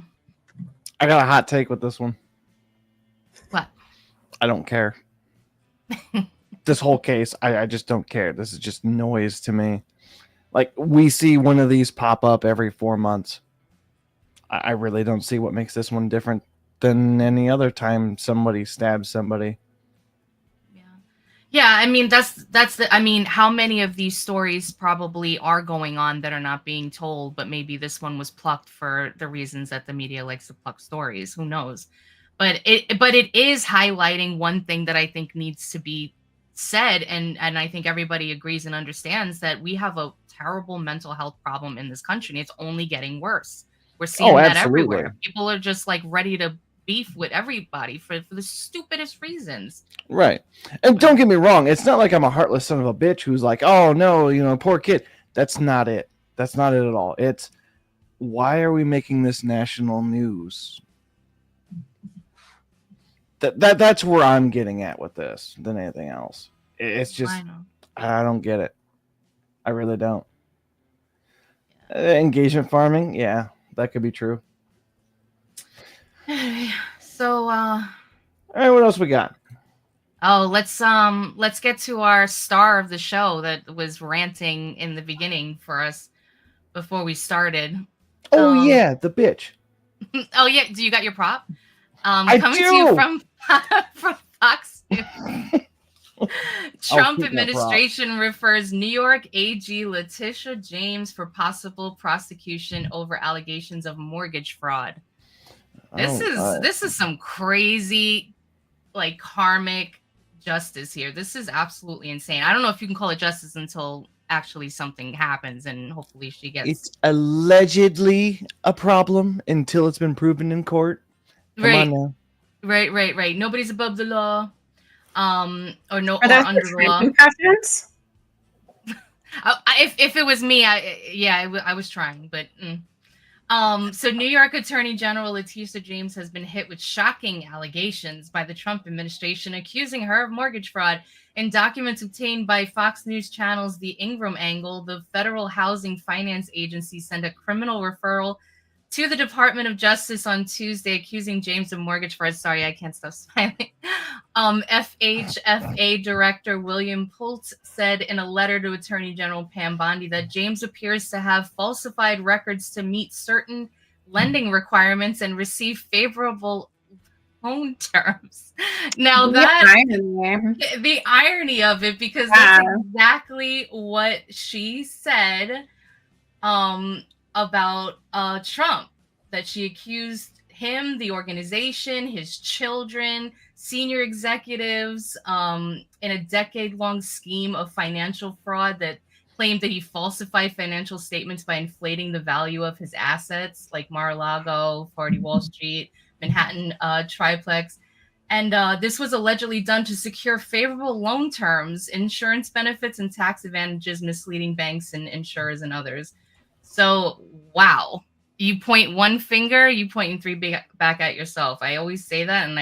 I got a hot take with this one. what? I don't care. This whole case, I just don't care. This is just noise to me. Like, we see one of these pop up every 4 months. I really don't see what makes this one different than any other time somebody stabs somebody. Yeah, I mean that's the I mean, how many of these stories probably are going on that are not being told, but maybe this one was plucked for the reasons that the media likes to pluck stories. Who knows? But it is highlighting one thing that I think needs to be said, and I think everybody agrees and understands that we have a terrible mental health problem in this country, and it's only getting worse. We're seeing that absolutely. everywhere. People are just like ready to beef with everybody for the stupidest reasons. Right. And don't get me wrong, it's not like I'm a heartless son of a bitch who's like, oh no, you know, poor kid. That's not it. That's not it at all. It's, why are we making this national news? That's where I'm getting at with this than anything else. It's just, I don't get it. I really don't. Engagement farming, yeah, that could be true. So all right, what else we got? Oh, let's get to our star of the show that was ranting in the beginning for us before we started. Oh yeah, the bitch. Oh yeah, do you got your prop? I Coming do. to you from Fox News. Trump administration refers New York AG Letitia James for possible prosecution over allegations of mortgage fraud. This is some crazy, like, karmic justice here. This is absolutely insane. I don't know if you can call it justice until actually something happens, and hopefully she gets. It's allegedly a problem until it's been proven in court. Come on now. Right. Nobody's above the law. Or under the law. Concussions? If it was me, I was trying, but. So New York Attorney General Letitia James has been hit with shocking allegations by the Trump administration accusing her of mortgage fraud. In documents obtained by Fox News Channel's The Ingram Angle, the Federal Housing Finance Agency sent a criminal referral to the Department of Justice on Tuesday, accusing James of mortgage fraud. Sorry, I can't stop smiling. FHFA Director William Pultz said in a letter to Attorney General Pam Bondi that James appears to have falsified records to meet certain lending requirements and receive favorable loan terms. Now the irony of it, because that's exactly what she said about Trump, that she accused him, the organization, his children, senior executives in a decade-long scheme of financial fraud that claimed that he falsified financial statements by inflating the value of his assets, like Mar-a-Lago, 40 Wall Street, Manhattan Triplex. And this was allegedly done to secure favorable loan terms, insurance benefits, and tax advantages, misleading banks and insurers and others. So, wow. You point one finger, you pointing three back at yourself. I always say that, and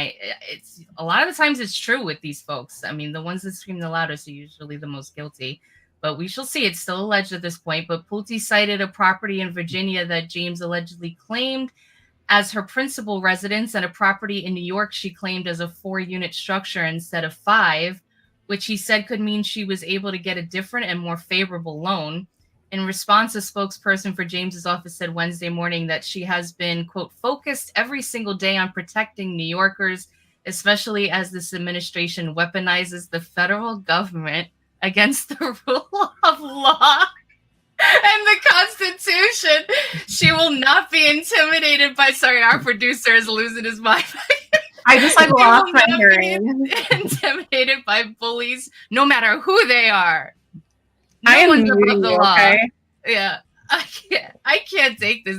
it's a lot of the times it's true with these folks. I mean, the ones that scream the loudest are usually the most guilty. But we shall see. It's still alleged at this point. But Pulte cited a property in Virginia that James allegedly claimed as her principal residence, and a property in New York she claimed as a 4-unit structure instead of 5, which he said could mean she was able to get a different and more favorable loan. In response, a spokesperson for James's office said Wednesday morning that she has been, quote, focused every single day on protecting New Yorkers, especially as this administration weaponizes the federal government against the rule of law and the Constitution. She will not be intimidated by, sorry, our producer is losing his mind. I just lost my hearing. Intimidated by bullies, no matter who they are. I am one's above the law. Okay? Yeah, I can't take this.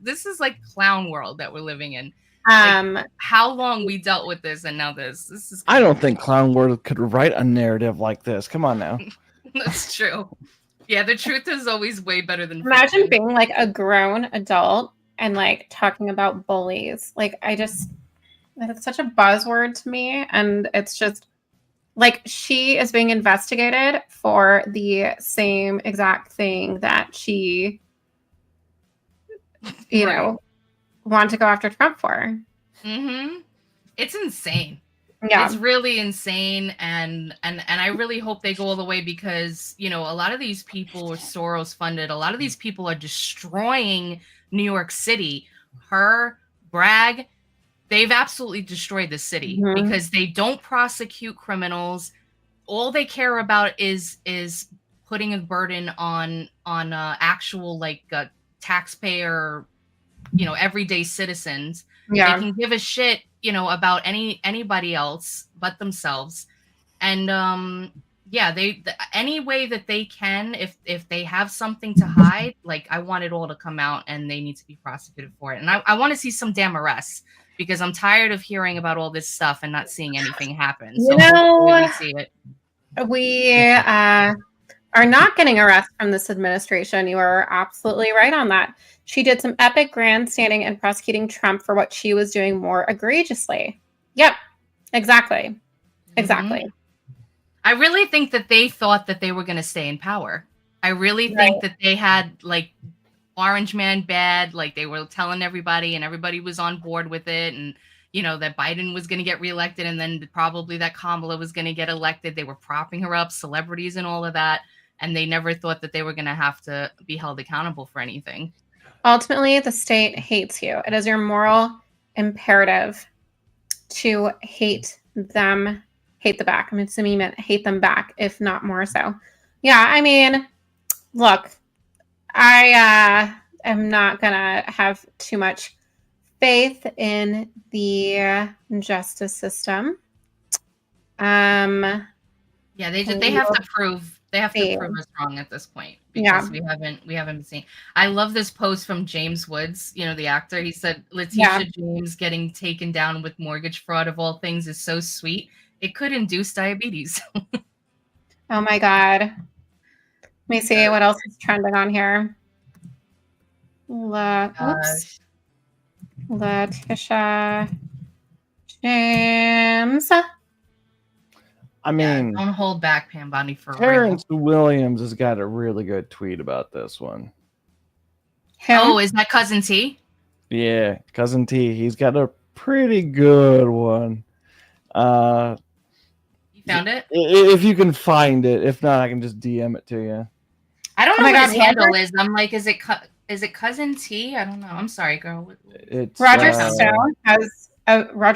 This is like clown world that we're living in. How long we dealt with this, and now this is. I don't think Clown World could write a narrative like this. Come on now. That's true. Yeah, the truth is always way better than Imagine fiction. being like a grown adult and like talking about bullies. Like it's such a buzzword to me, and it's just like she is being investigated for the same exact thing that she, you know, wanted to go after Trump for. Mm-hmm. It's insane. Yeah. It's really insane, and I really hope they go all the way, because, you know, a lot of these people are Soros funded. A lot of these people are destroying New York City. Her, Bragg, they've absolutely destroyed the city because they don't prosecute criminals. All they care about is putting a burden on actual taxpayer, you know, everyday citizens. Yeah. They can give a shit, you know, about anybody else but themselves. And any way that they can, if they have something to hide, like, I want it all to come out, and they need to be prosecuted for it. And I want to see some damn arrests, because I'm tired of hearing about all this stuff and not seeing anything happen. So hopefully we see it. We are not getting arrests from this administration. You are absolutely right on that. She did some epic grandstanding and prosecuting Trump for what she was doing more egregiously. Yep, exactly. Exactly. I really think that they thought that they were going to stay in power. I really think that they had, like, Orange Man bad, like, they were telling everybody, and everybody was on board with it, and, you know, that Biden was going to get reelected, and then probably that Kamala was going to get elected. They were propping her up, celebrities and all of that, and they never thought that they were going to have to be held accountable for anything. Ultimately, the state hates you. It is your moral imperative to hate them, hate the back. I'm assuming you meant hate them back, if not more so. Yeah, I mean, look, I am not going to have too much faith in the justice system. Yeah, they have to prove us wrong at this point, because we haven't been seeing. I love this post from James Woods, you know, the actor. He said Letitia James getting taken down with mortgage fraud of all things is so sweet. It could induce diabetes. Oh my God. Let me see what else is trending on here. Letitia James. I mean, don't hold back, Pam Bondi, for Terrence Williams has got a really good tweet about this one. Oh, is that Cousin T? Yeah, Cousin T. He's got a pretty good one. You found it? If you can find it. If not, I can just DM it to you. I don't know what his handle is. I'm like, is it Cousin T? I don't know. I'm sorry, girl. It's Roger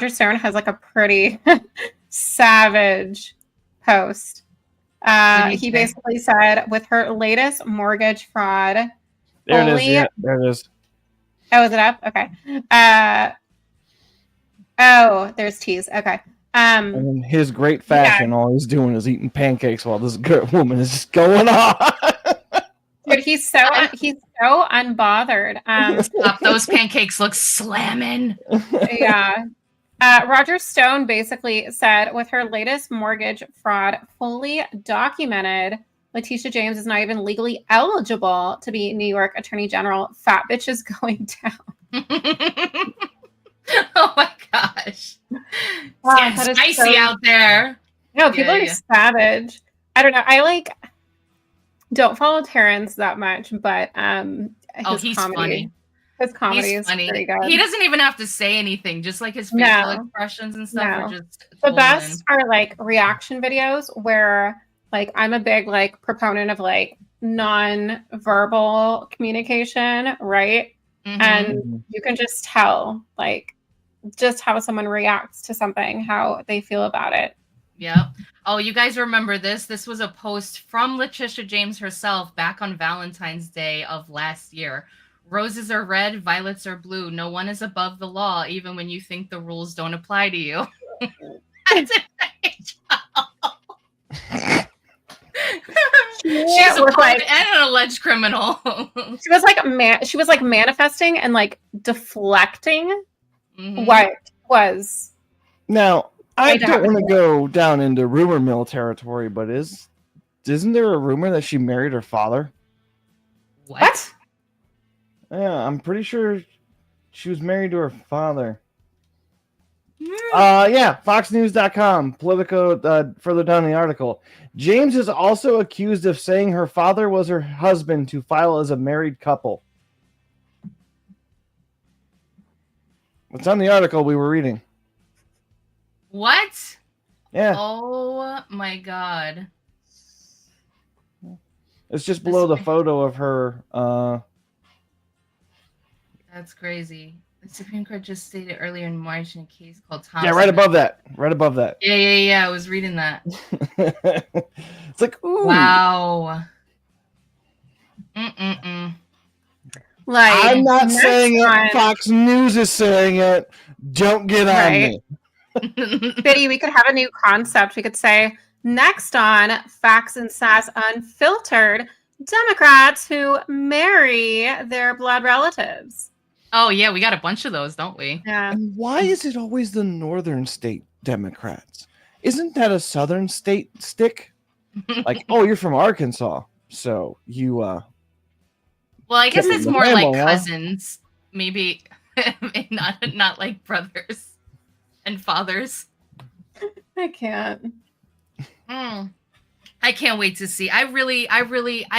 Stone has like a pretty savage post. He basically said, with her latest mortgage fraud, there it is. Yeah, there it is. Oh, is it up? Okay. There's teas. Okay. And in his great fashion, all he's doing is eating pancakes while this woman is just going on. Dude, he's so unbothered. Those pancakes look slamming. Yeah. Roger Stone basically said, with her latest mortgage fraud fully documented, Letitia James is not even legally eligible to be New York Attorney General. Fat bitch is going down. Oh my gosh. It's getting spicy out there. No, people are savage. I don't know. I don't follow Terrence that much, but he's funny. His comedy is pretty good. He doesn't even have to say anything, just like his facial expressions and stuff are just the best are like reaction videos where I'm a big proponent of non-verbal communication, right? And you can just tell just how someone reacts to something, how they feel about it. Yeah. Oh, you guys remember this? This was a post from Letitia James herself back on Valentine's Day of last year. Roses are red, violets are blue. No one is above the law, even when you think the rules don't apply to you. She's a and an alleged criminal. She was manifesting and deflecting Mhm. what was Now, I going to don't happen. want to go down into rumor mill territory, but isn't there a rumor that she married her father? What? Yeah, I'm pretty sure she was married to her father. Mm. Yeah, FoxNews.com, Politico, further down the article. James is also accused of saying her father was her husband to file as a married couple. It's on the article we were reading. What? Yeah, Oh my god. it's just below the This- photo of her. That's crazy. The Supreme Court just stated earlier in March in a case called Thompson. Yeah, right above that. Right above that. Yeah. I was reading that. It's like, ooh. Wow. Mm-mm-mm. Like, I'm not next saying it. time- Fox News is saying it. Don't get on Right. me. Biddy, we could have a new concept. We could say, next on Facts and Sass Unfiltered, Democrats who marry their blood relatives. Oh yeah, we got a bunch of those, don't we? Yeah. And why is it always the northern state Democrats? Isn't that a southern state stick? Like, oh, you're from Arkansas, so you Well, I guess Kept it it's in the more like family, huh? cousins, maybe not like brothers and fathers. I can't. Mm. I can't wait to see. I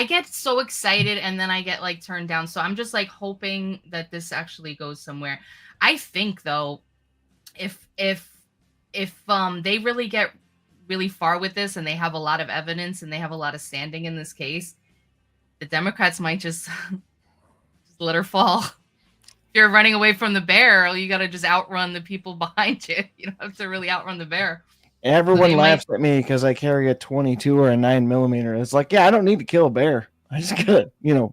get so excited and then I get like turned down. So I'm just like hoping that this actually goes somewhere. I think though, if they really get really far with this and they have a lot of evidence and they have a lot of standing in this case, the Democrats might just let her fall. If you're running away from the bear, you got to just outrun the people behind you. You don't have to really outrun the bear. everyone They laughs at me because I carry a 22 or a 9mm. It's like, yeah, I don't need to kill a bear. I just gotta,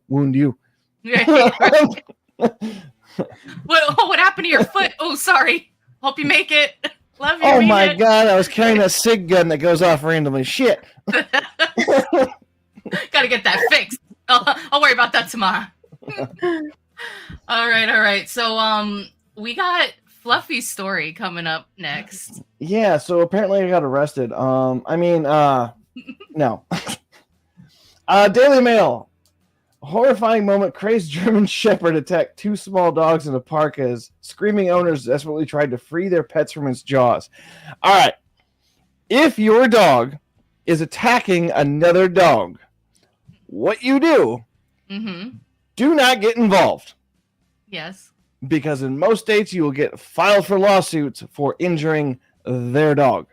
wound you. What happened to your foot? Oh, sorry. Hope you make it. Love you. Oh mean my it. god, I was carrying a SIG gun that goes off randomly. Shit. Gotta get that fixed. I'll worry about that tomorrow. All right. So we got Fluffy's story coming up next. Yeah, so apparently I got arrested. No. Daily Mail. Horrifying moment. Crazed German Shepherd attacked two small dogs in a park as screaming owners desperately tried to free their pets from its jaws. All right. If your dog is attacking another dog, what you do, Mm-hmm. do not get involved. Yes. Because in most states, you will get filed for lawsuits for injuring their dog.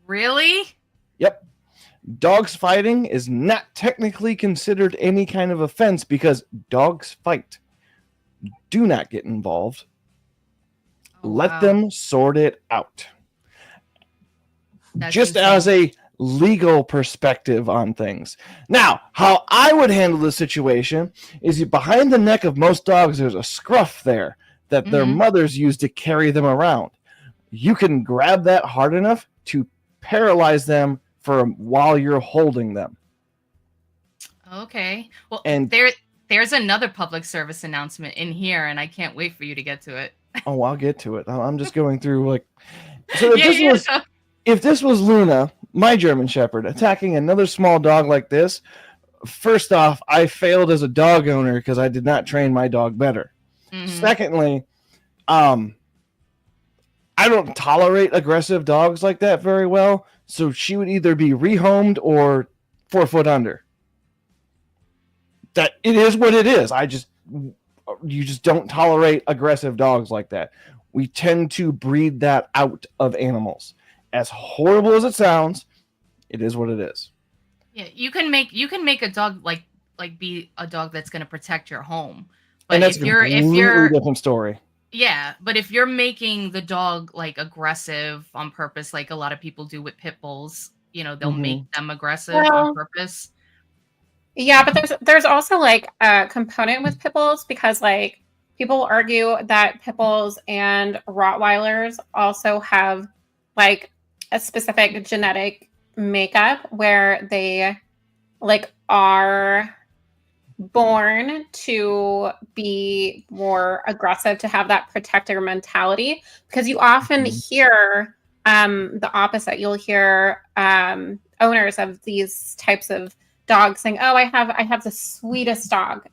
Really? Yep. Dogs fighting is not technically considered any kind of offense because dogs fight. Do not get involved. Oh, Let wow. them sort it out. That's Just insane. as a legal perspective on things. Now, how I would handle the situation is behind the neck of most dogs, there's a scruff there that their Mhm. mothers use to carry them around. You can grab that hard enough to paralyze them for while you're holding them. Okay. Well, And- there's another public service announcement in here, and I can't wait for you to get to it. Oh, I'll get to it. I'm just going through like. So Yeah. if this was Luna, my German Shepherd, attacking another small dog like this, first off, I failed as a dog owner because I did not train my dog better. Mhm. Secondly, I don't tolerate aggressive dogs like that very well. So she would either be rehomed or 4 foot under. That it is what it is. You just don't tolerate aggressive dogs like that. We tend to breed that out of animals. As horrible as it sounds, it is what it is. Yeah, you can make a dog like be a dog that's going to protect your home. But And that's if a you're completely different story. yeah, but if you're making the dog like aggressive on purpose, like a lot of people do with pit bulls, they'll Mhm. make them aggressive Well, on purpose. Yeah, but there's also like a component with pit bulls because like people argue that pit bulls and Rottweilers also have like a specific genetic makeup where they like are born to be more aggressive, to have that protector mentality, because you often hear the opposite. You'll hear owners of these types of dogs saying, "Oh, I have the sweetest dog.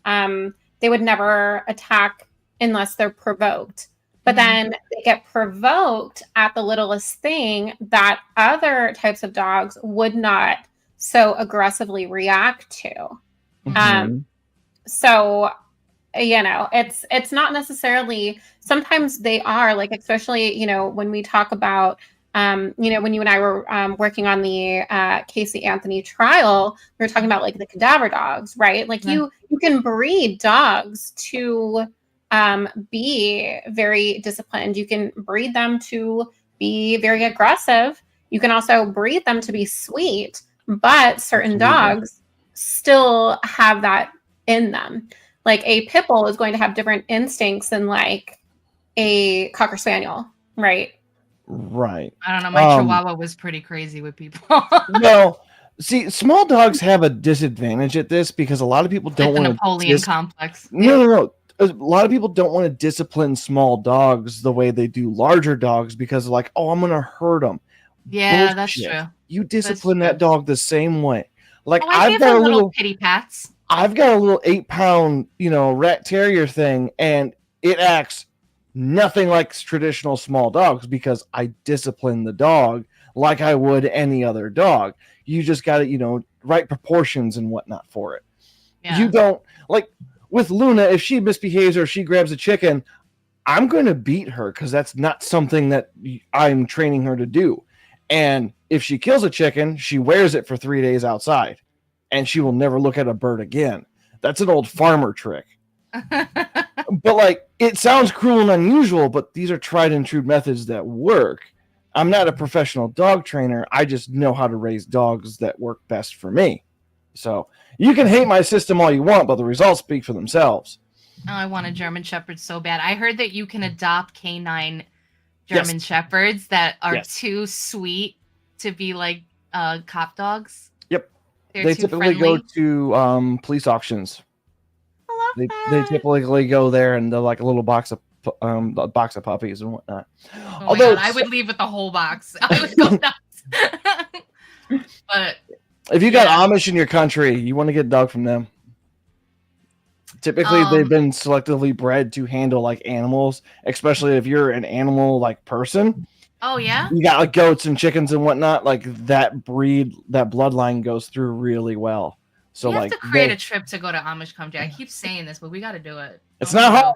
They would never attack unless they're provoked." But then they get provoked at the littlest thing that other types of dogs would not so aggressively react to. So, it's not necessarily, sometimes they are like, especially, when we talk about, when you and I were working on the Casey Anthony trial, we were talking about like the cadaver dogs, right? Like you can breed dogs to be very disciplined. You can breed them to be very aggressive. You can also breed them to be sweet, but certain dogs still have that in them. Like a pit bull is going to have different instincts than like a cocker spaniel, right? Right. I don't know. My Chihuahua was pretty crazy with people. No, see, small dogs have a disadvantage at this because a lot of people don't It's the want Napoleon complex. No. A lot of people don't want to discipline small dogs the way they do larger dogs because they're like, oh, I'm going to hurt them. Yeah, Bullshit. that's true. You discipline that dog the same way. Like I've got a little pity pats. I've got a little 8-pound, rat terrier thing, and it acts nothing like traditional small dogs because I discipline the dog like I would any other dog. You just got to, right proportions and whatnot for it. Yeah. You don't, like with Luna, if she misbehaves or she grabs a chicken, I'm going to beat her because that's not something that I'm training her to do. And if she kills a chicken, she wears it for 3 days outside and she will never look at a bird again. That's an old farmer trick. But like, it sounds cruel and unusual, but these are tried and true methods that work. I'm not a professional dog trainer. I just know how to raise dogs that work best for me. So you can hate my system all you want, but the results speak for themselves. Oh, I want a German Shepherd so bad. I heard that you can adopt canine German Shepherds that are too sweet to be like cop dogs. Yep. They're they too typically friendly. go to police auctions. They typically go there and they're like a little box of puppies and whatnot. Oh although I would leave with the whole box. I would go nuts. But if you got Amish in your country, you want to get a dog from them. Typically, they've been selectively bred to handle like animals, especially if you're an animal like person. Oh yeah, you got like goats and chickens and whatnot. Like that breed, that bloodline goes through really well. So we have like to create a trip to go to Amish country. I keep saying this, but we got to do it. It's not hard.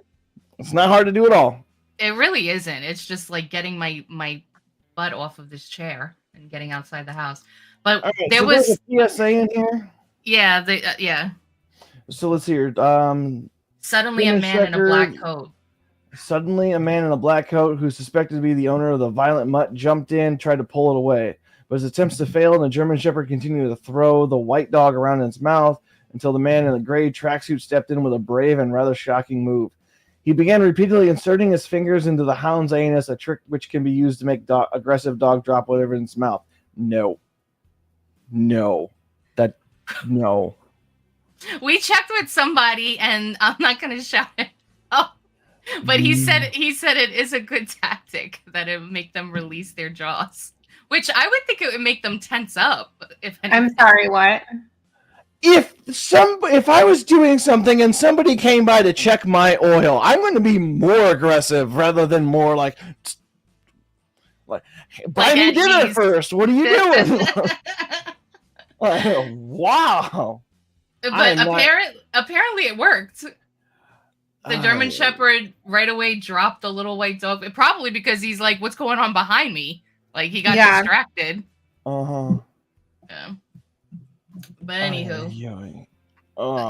It's not hard to do at all. It really isn't. It's just like getting my butt off of this chair and getting outside the house. But right, there so was a PSA in here. Yeah, yeah. So let's hear. Suddenly, a man in a black coat. Suddenly, a man in a black coat who's suspected to be the owner of the violent mutt jumped in, tried to pull it away. But his attempts to fail, and the German Shepherd continued to throw the white dog around in its mouth until the man in the gray tracksuit stepped in with a brave and rather shocking move. He began repeatedly inserting his fingers into the hound's anus, a trick which can be used to make aggressive dog drop whatever in its mouth. No. We checked with somebody, and I'm not going to shout it out, but he said it is a good tactic that it would make them release their jaws, which I would think it would make them tense up. I'm sorry, what? If I was doing something and somebody came by to check my oil, I'm going to be more aggressive rather than more like buy me dinner first. What are you doing? Wow. But apparently it worked. The German Shepherd right away dropped the little white dog. Probably because he's like, what's going on behind me? Like he got distracted. Uh-huh. Yeah. But anywho,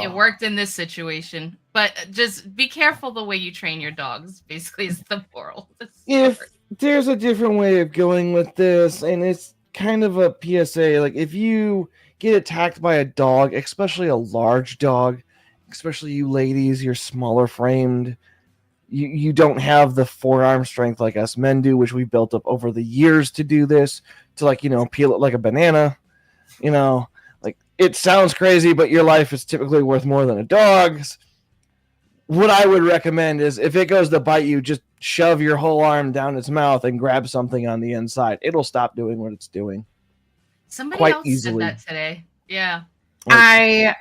it worked in this situation. But just be careful the way you train your dogs, basically, is the moral. If there's a different way of going with this, and it's kind of a PSA, like if you get attacked by a dog, especially a large dog, especially you ladies, you're smaller framed, you don't have the forearm strength like us men do, which we built up over the years to do this, to like, peel it like a banana, like it sounds crazy, but your life is typically worth more than a dog's. What I would recommend is if it goes to bite you, just shove your whole arm down its mouth and grab something on the inside. It'll stop doing what it's doing. Somebody Quite else easily. said that today. Yeah. I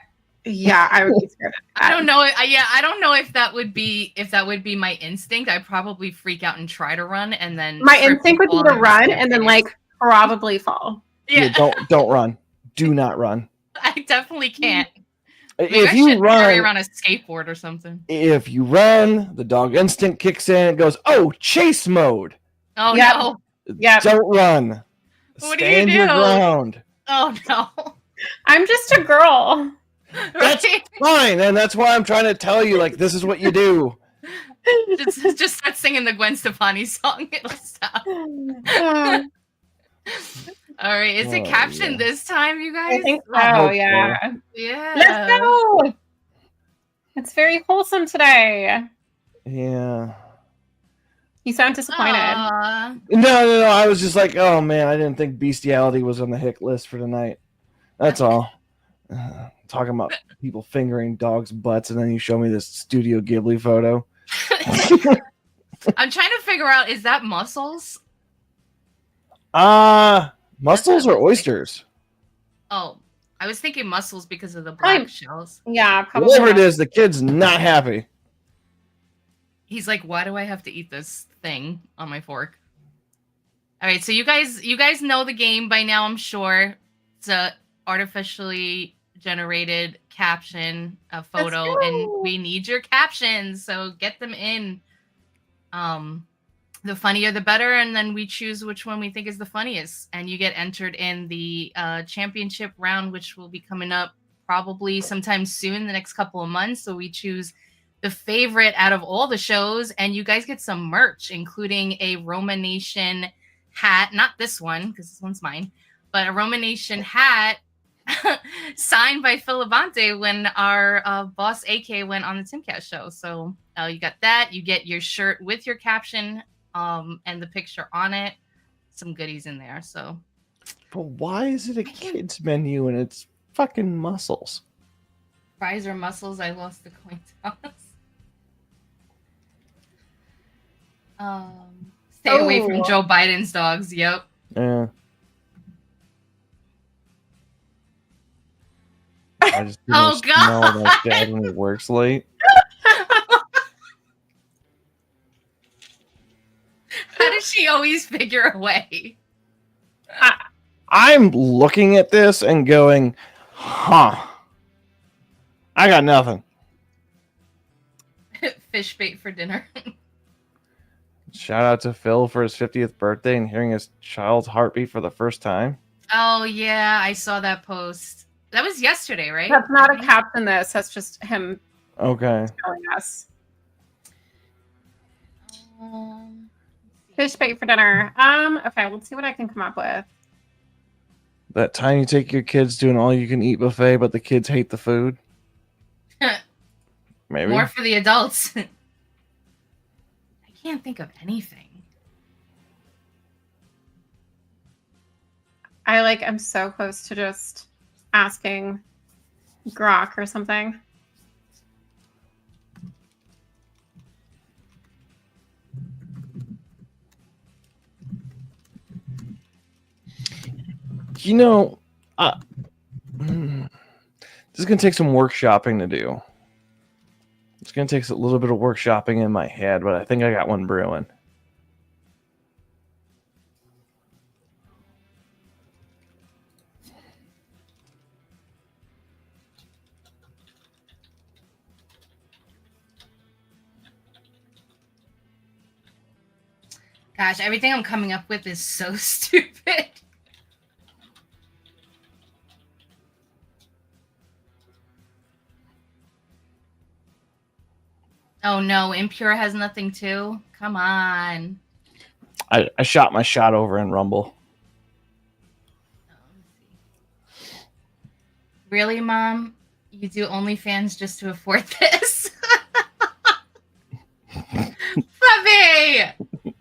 would be scared of that. I don't know. I don't know if that would be my instinct. I'd probably freak out and try to run, and then My trip instinct would and be fall to run my and then face. like probably fall. Yeah, Don't run. Do not run. I definitely can't. Maybe If I you should carry run, around a skateboard or something. if you run, the dog instinct kicks in. It goes, oh, chase mode. Oh Yep. no! Yeah, Don't run. What do you Stand your do? ground. Oh no! I'm just a girl. That's fine, and that's why I'm trying to tell you, like, this is what you do. just start singing the Gwen Stefani song. It'll stop. Uh, All right, is it Oh, captioned yeah. this time, you guys? I think so. hope so. Yeah. Yeah. Let's go. It's very wholesome today. Yeah. You sound disappointed. Aw. No. I was just like, oh man, I didn't think bestiality was on the hick list for tonight. That's all. Talking about people fingering dogs' butts, and then you show me this Studio Ghibli photo. I'm trying to figure out, is that mussels? Mussels or oysters? Oh, I was thinking mussels because of the black I'm- shells. Yeah, probably. Whatever it not. is, the kid's not happy. He's like, why do I have to eat this thing on my fork? All right, so you guys know the game by now, I'm sure. It's a artificially generated caption, a photo, go. and we need your captions, so get them in. The funnier the better, and then we choose which one we think is the funniest, and you get entered in the championship round, which will be coming up probably sometime soon, the next couple of months. So we choose the favorite out of all the shows, and you guys get some merch, including a Roma Nation hat, not this one because this one's mine, but a Roma Nation hat signed by Phil Levante when our boss AK went on the Timcast show. So you got that. You get your shirt with your caption and the picture on it. Some goodies in there. So, But why is it a kids menu and it's fucking mussels? fries or mussels? I lost the coin toss. Stay away from Oh. Joe Biden's dogs. Yep. Yeah. I just Oh, smell God. that dad when he works late. How does she always figure a way? I'm looking at this and going, huh. I got nothing. Fish bait for dinner. Shout out to Phil for his 50th birthday and hearing his child's heartbeat for the first time. Oh yeah, I saw that post. That was yesterday, right? That's not a caption. That's just him Okay. telling us. Um, Fish bait for dinner. Okay, let's see what I can come up with. That time you take your kids to an all-you-can-eat buffet, but the kids hate the food. Maybe. More for the adults. I can't think of anything. I'm so close to just asking Grok or something. You know, this is going to take some workshopping to do. It's going to take a little bit of workshopping in my head, but I think I got one brewing. Gosh, everything I'm coming up with is so stupid. Oh no, Impure has nothing too? Come on. I shot my shot over in Rumble. Really, Mom? You do OnlyFans just to afford this? Puppy!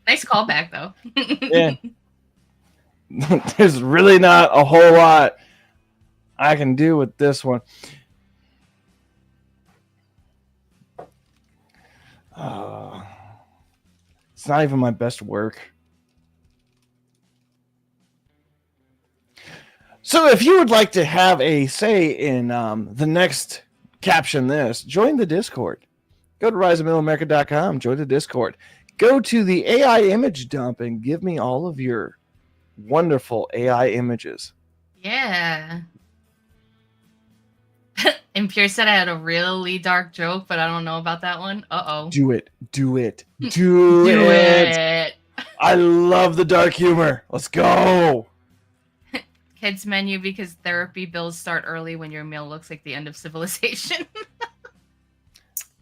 Nice callback, though. Yeah. There's really not a whole lot I can do with this one. It's not even my best work. So if you would like to have a say in the next Caption This, join the Discord. Go to riseofmiddleamerica.com, join the Discord. Go to the AI image dump and give me all of your wonderful AI images. Yeah. And Pierce said I had a really dark joke, but I don't know about that one. Uh-oh. Do it. Do it. Do it. I love the dark humor. Let's go. Kids menu because therapy bills start early when your meal looks like the end of civilization.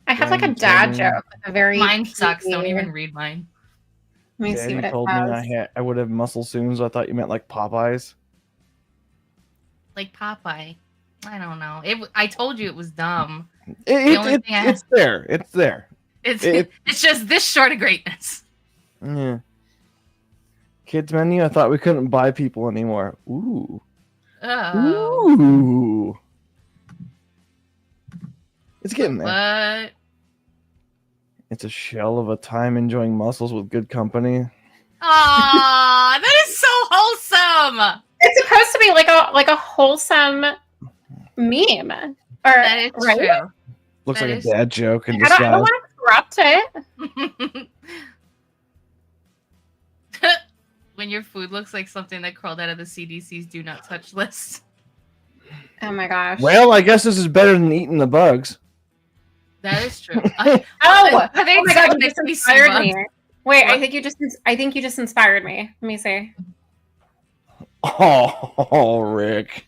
I have like a dad joke. A very mine sucks. PG. Don't even read mine. Let me see Daddy what it told me says. I would have muscle soon, so I thought you meant like Popeyes. Like Popeye. I don't know. I told you it was dumb. It's there. It's there. It's just this short of greatness. Yeah. Kids menu. I thought we couldn't buy people anymore. Ooh. Oh. Ooh. It's getting there. What? It's a shell of a time enjoying muscles with good company. Aw, that is so wholesome. It's supposed to be like a wholesome meme. Or That is right? true. Looks That like a is- dad joke in I don't disguise. want to corrupt it. When your food looks like something that crawled out of the CDC's do not touch list. Oh my gosh. Well, I guess this is better than eating the bugs. That is true. Oh I think oh my god, you they just see inspired bugs. me. Wait, What? I think you just inspired me. Let me see. Oh, Rick.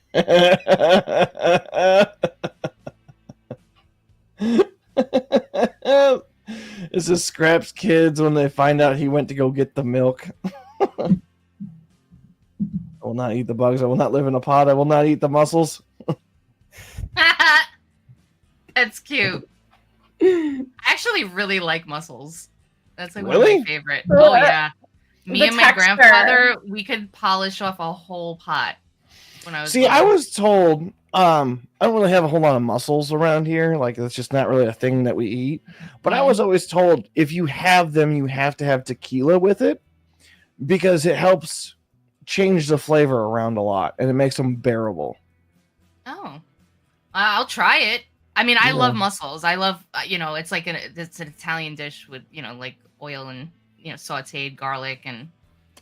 This is Scrap's kids when they find out he went to go get the milk. I will not eat the bugs. I will not live in a pot. I will not eat the mussels. That's cute. I actually really like mussels. That's like one Really? of my favorite. Oh yeah. Me The and my texture. grandfather, we could polish off a whole pot when I was See, I little. was told I don't really have a whole lot of mussels around here. Like, it's just not really a thing that we eat. But I was always told if you have them, you have to have tequila with it because it helps change the flavor around a lot and it makes them bearable. Oh. I'll try it. I mean, I Yeah. love mussels. I love, it's like it's an Italian dish with, like oil and, sauteed garlic and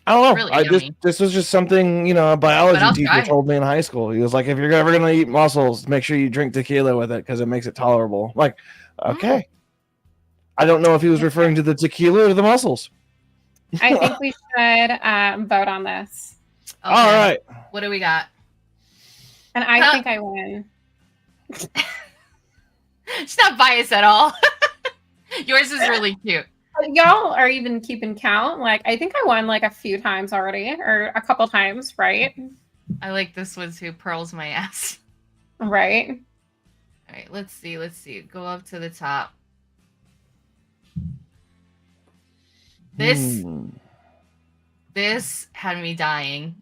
I don't know. Really yummy. This was just something, a biology I'll teacher try it. told me in high school. He was like, if you're ever going to eat mussels, make sure you drink tequila with it because it makes it tolerable. I'm like, okay. I don't know if he was referring to the tequila or the mussels. I think we should vote on this. Okay. All right. What do we got? And I think I win. It's not biased at all. Yours is really cute. Y'all are even keeping count. Like, I think I won like a few times already, or a couple times, right? I like this one too. Pearls my ass. Right. All right, let's see. Go up to the top. This had me dying.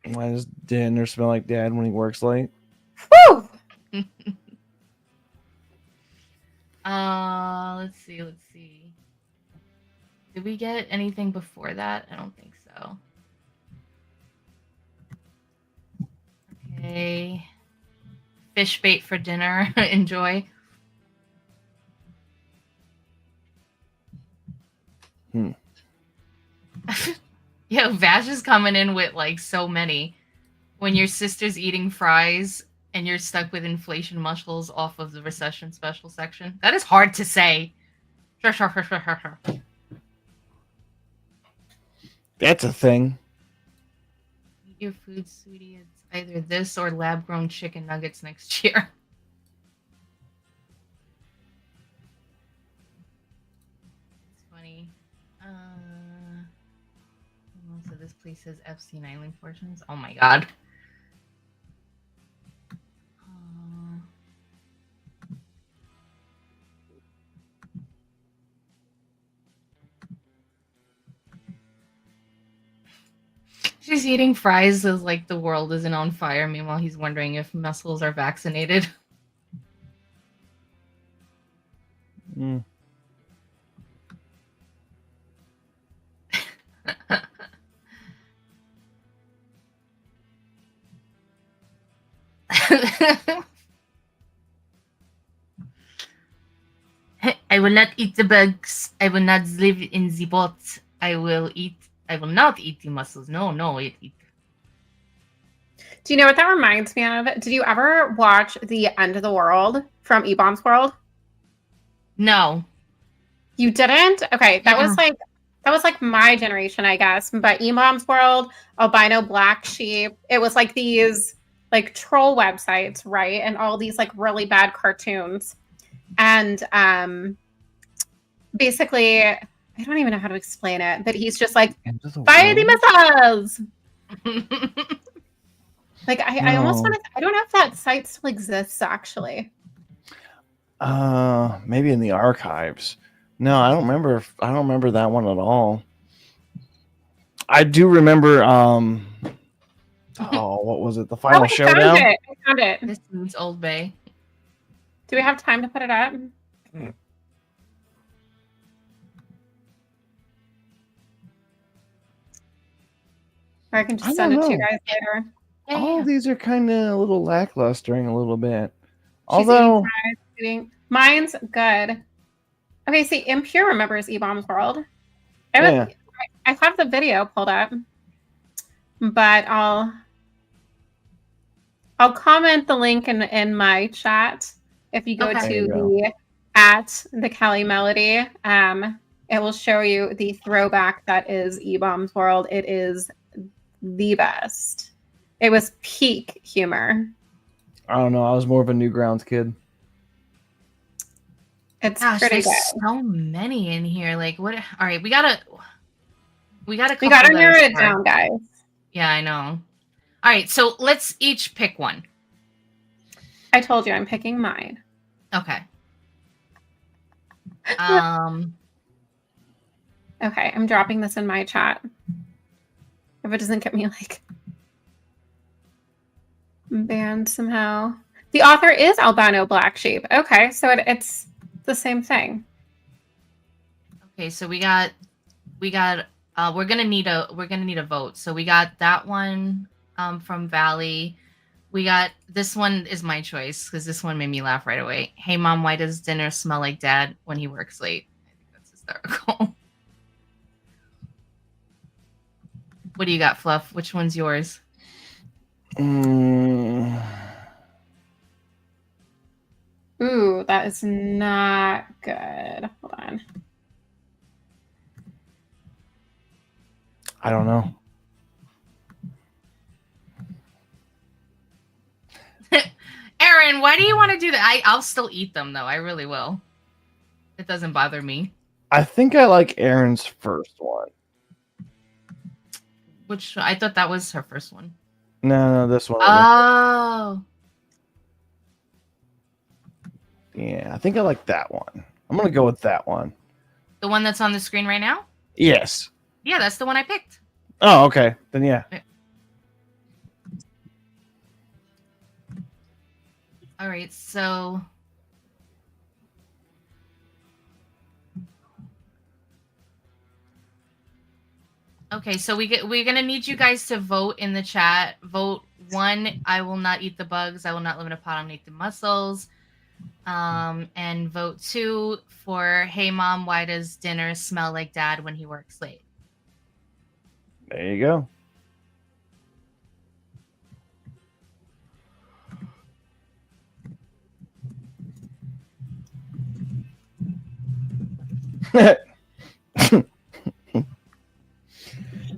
Why does dinner smell like dad when he works late? Woo! Let's see. Did we get anything before that? I don't think so. Okay. Fish bait for dinner. Enjoy. Yo, Vash is coming in with like so many. When your sister's eating fries and you're stuck with inflation mussels off of the recession special section. That is hard to say. That's a thing. Eat your food, sweetie. It's either this or lab-grown chicken nuggets next year. It's funny. So this place says Epstein Island portions. Oh my god. She's eating fries as like the world isn't on fire. Meanwhile, he's wondering if muscles are vaccinated. Mm. I will not eat the bugs. I will not live in the pot. I will eat. I will not eat the mussels. No, no, eat. Do you know what that reminds me of? Did you ever watch The End of the World from E-Bomb's World? No. You didn't? Okay, that was Mm-mm. like my generation, I guess. But E-Bomb's World, Albino Black Sheep, it was like these like troll websites, right? And all these like really bad cartoons. And basically, I don't even know how to explain it, but he's just like, Into the fire the world? missiles! Like I almost No. want to. I don't know if that site still exists actually. Maybe in the archives. No, I don't remember. I don't remember that one at all. I do remember. Oh, what was it? The final I found showdown. it. I found it. This is Old Bay. Do we have time to put it up? Or I can I just send it don't to you know. guys later. All of these are kind of a little lacklustering a little bit. She's Although, mine's good. Okay, see, Impure remembers E-Bomb's World. yeah. I have the video pulled up, but I'll comment the link in my chat. If you go Okay. to There you go. the at the Kelly Melody, it will show you the throwback that is E-Bomb's World. It is the best. It was peak humor. I don't know. I was more of a Newgrounds kid. It's Gosh, pretty there's good. so many in here. Like, what? All right, we gotta We gotta narrow it down, guys. Yeah, I know. All right, so let's each pick one. I told you I'm picking mine. Okay. Okay, I'm dropping this in my chat. If it doesn't get me like banned somehow. The author is Albino Black Sheep. Okay, so it's the same thing. Okay, so we're gonna need a vote. So we got that one from Valley. We got this one is my choice because this one made me laugh right away. Hey mom, why does dinner smell like dad when he works late? I think that's hysterical. What do you got, Fluff? Which one's yours? Ooh, that is not good. Hold on. I don't know. Aaron, why do you want to do that? I'll still eat them though. I really will. It doesn't bother me. I think I like Aaron's first one. Which I thought that was her first one. No, this one. Oh. Yeah, I think I like that one. I'm gonna go with that one. The one that's on the screen right now? Yes. Yeah, that's the one I picked. Oh, okay. Then yeah. All right, so okay, so we're gonna need you guys to vote in the chat. Vote 1, I will not eat the bugs. I will not live in a pot. I'm gonna eat the mussels. And vote 2 for hey mom, why does dinner smell like dad when he works late? There you go. If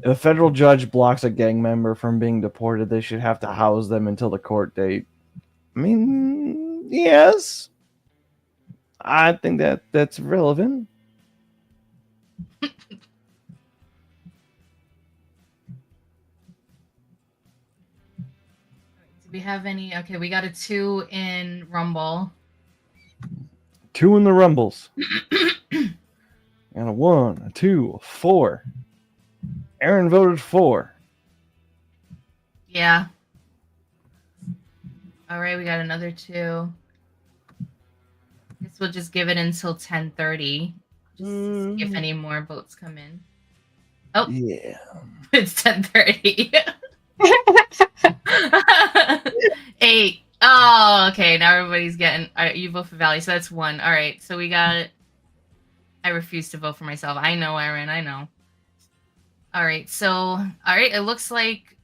a federal judge blocks a gang member from being deported, they should have to house them until the court date. I mean, yes. I think that's relevant. Do we have any? Okay, we got a 2 in Rumble. 2 in the Rumbles. And a 1, a 2, a 4. Aaron voted 4. Yeah. All right, we got another 2. Guess we'll just give it until 10:30, just to see if any more votes come in. Oh, Yeah. it's 10:30. 8. Oh, okay. Now everybody's getting. All right, you vote for Valley, so that's 1. All right, so we got. I refuse to vote for myself. I know, Aaron. I know. All right, so all right. It looks like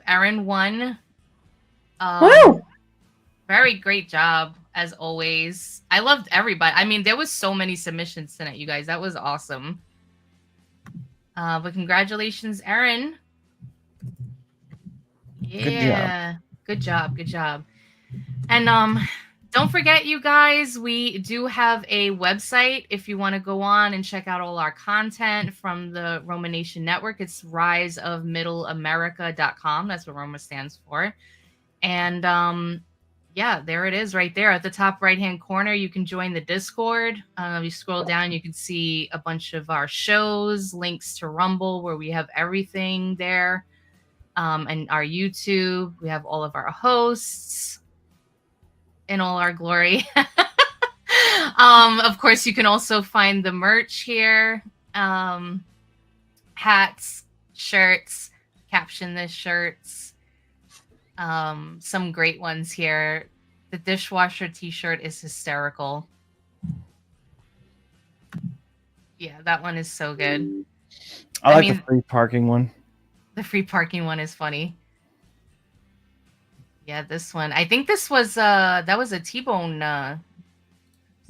Aaron won. Woo! Very great job as always. I loved everybody. I mean, there was so many submissions tonight, you guys. That was awesome. But congratulations, Aaron. Yeah. Good job. Good job. And don't forget, you guys, we do have a website if you want to go on and check out all our content from the Roma Nation Network. It's riseofmiddleamerica.com. That's what Roma stands for. And yeah, there it is right there at the top right-hand corner. You can join the Discord. You scroll down, you can see a bunch of our shows, links to Rumble, where we have everything there, and our YouTube. We have all of our hosts in all our glory. Of course, you can also find the merch here. Hats, shirts, Caption This shirts. Some great ones here. The dishwasher t-shirt is hysterical. Yeah, that one is so good. I like the free parking one. The free parking one is funny. Yeah, this one. I think this was that was a T-Bone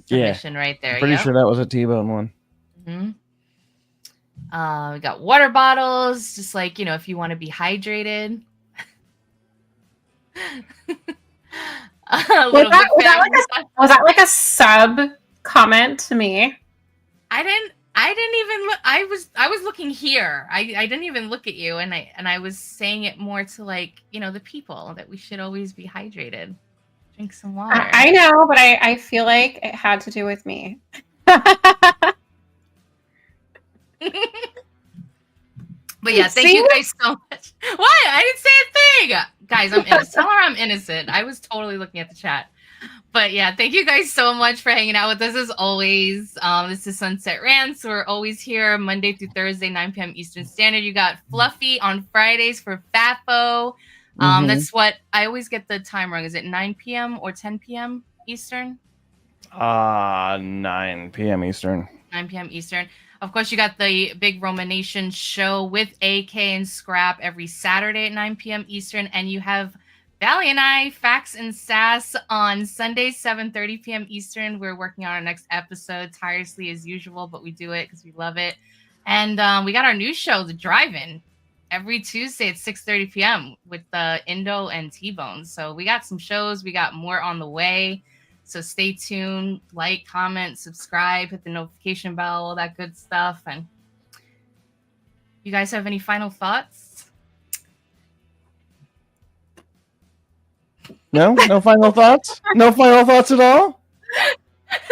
submission right there. Pretty sure that was a T-Bone one. Mm-hmm. We got water bottles, just like, you know, if you want to be hydrated. Was that like a sub comment to me? I didn't even look. I was looking here. I didn't even look at you, and I was saying it more to, like, you know, the people, that we should always be hydrated. Drink some water. I know, but I feel like it had to do with me. But yeah, thank you guys so much. What? I didn't say a thing. Guys, I'm innocent. Tell her I'm innocent. I was totally looking at the chat. But yeah, thank you guys so much for hanging out with us as always. This is Sunset Rants. We're always here Monday through Thursday, 9 p.m. Eastern Standard. You got Fluffy on Fridays for FAFO. That's what I always get the time wrong. Is it 9 p.m. or 10 p.m. Eastern? 9 p.m. Eastern. 9 p.m. Eastern. Of course, you got the Big Roma Nation show with AK and Scrap every Saturday at 9 p.m. Eastern. And you have Valley and I, Facts and Sass, on Sunday, 7:30 p.m. Eastern. We're working on our next episode tirelessly as usual, but we do it because we love it. And we got our new show, The Drive-In, every Tuesday at 6:30 p.m. with Indo and T-Bone. So we got some shows. We got more on the way. So stay tuned, like, comment, subscribe, hit the notification bell, all that good stuff. And you guys have any final thoughts? No final thoughts? No final thoughts at all?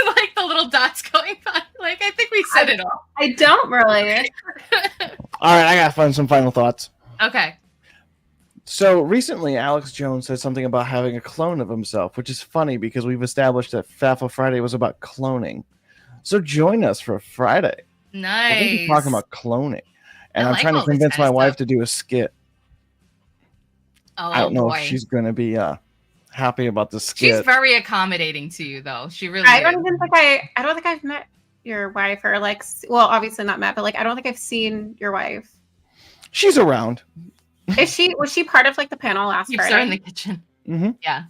Like the little dots going by. Like, I think we said it all. I don't really. All right, I got to find some final thoughts. Okay. So recently, Alex Jones said something about having a clone of himself, which is funny because we've established that FAFO Friday was about cloning. So join us for Friday. Nice. We're going to be talking about cloning. And I'm like trying to all this convince kind of my wife stuff. to do a skit. Oh, I don't know boy. if she's going to be happy about the skit. She's very accommodating to you, though. She really I is. don't think I've met your wife, or like, well, obviously not met, but like, I don't think I've seen your wife. She's around. Was she part of like the panel last Keeps Friday? her in the kitchen. Mm-hmm. Yeah.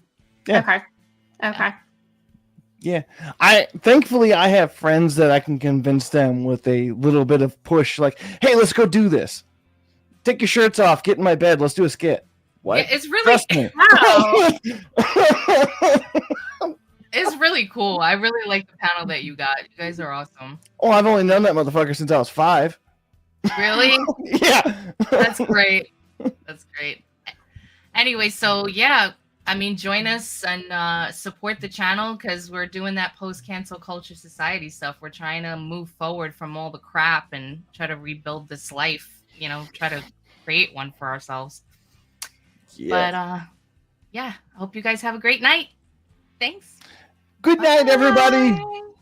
Okay. Yeah. Thankfully I have friends that I can convince them with a little bit of push, like, hey, let's go do this. Take your shirts off, get in my bed, let's do a skit. What? Yeah, it's really Trust me. Wow. It's really cool. I really like the panel that you got. You guys are awesome. Oh, I've only known that motherfucker since I was 5. Really? Yeah. That's great. That's great. Anyway, so yeah, I mean, join us and support the channel, because we're doing that post-cancel culture society stuff. We're trying to move forward from all the crap and try to rebuild this life, you know, try to create one for ourselves. But yeah, I hope you guys have a great night. Thanks. Good night, everybody.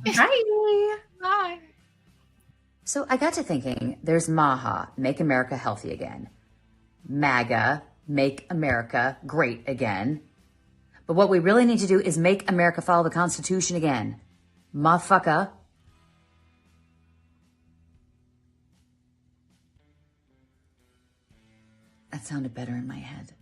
Bye. Bye. So I got to thinking, there's MAHA, Make America Healthy Again. MAGA, Make America Great Again. But what we really need to do is make America follow the Constitution again. Motherfucker. That sounded better in my head.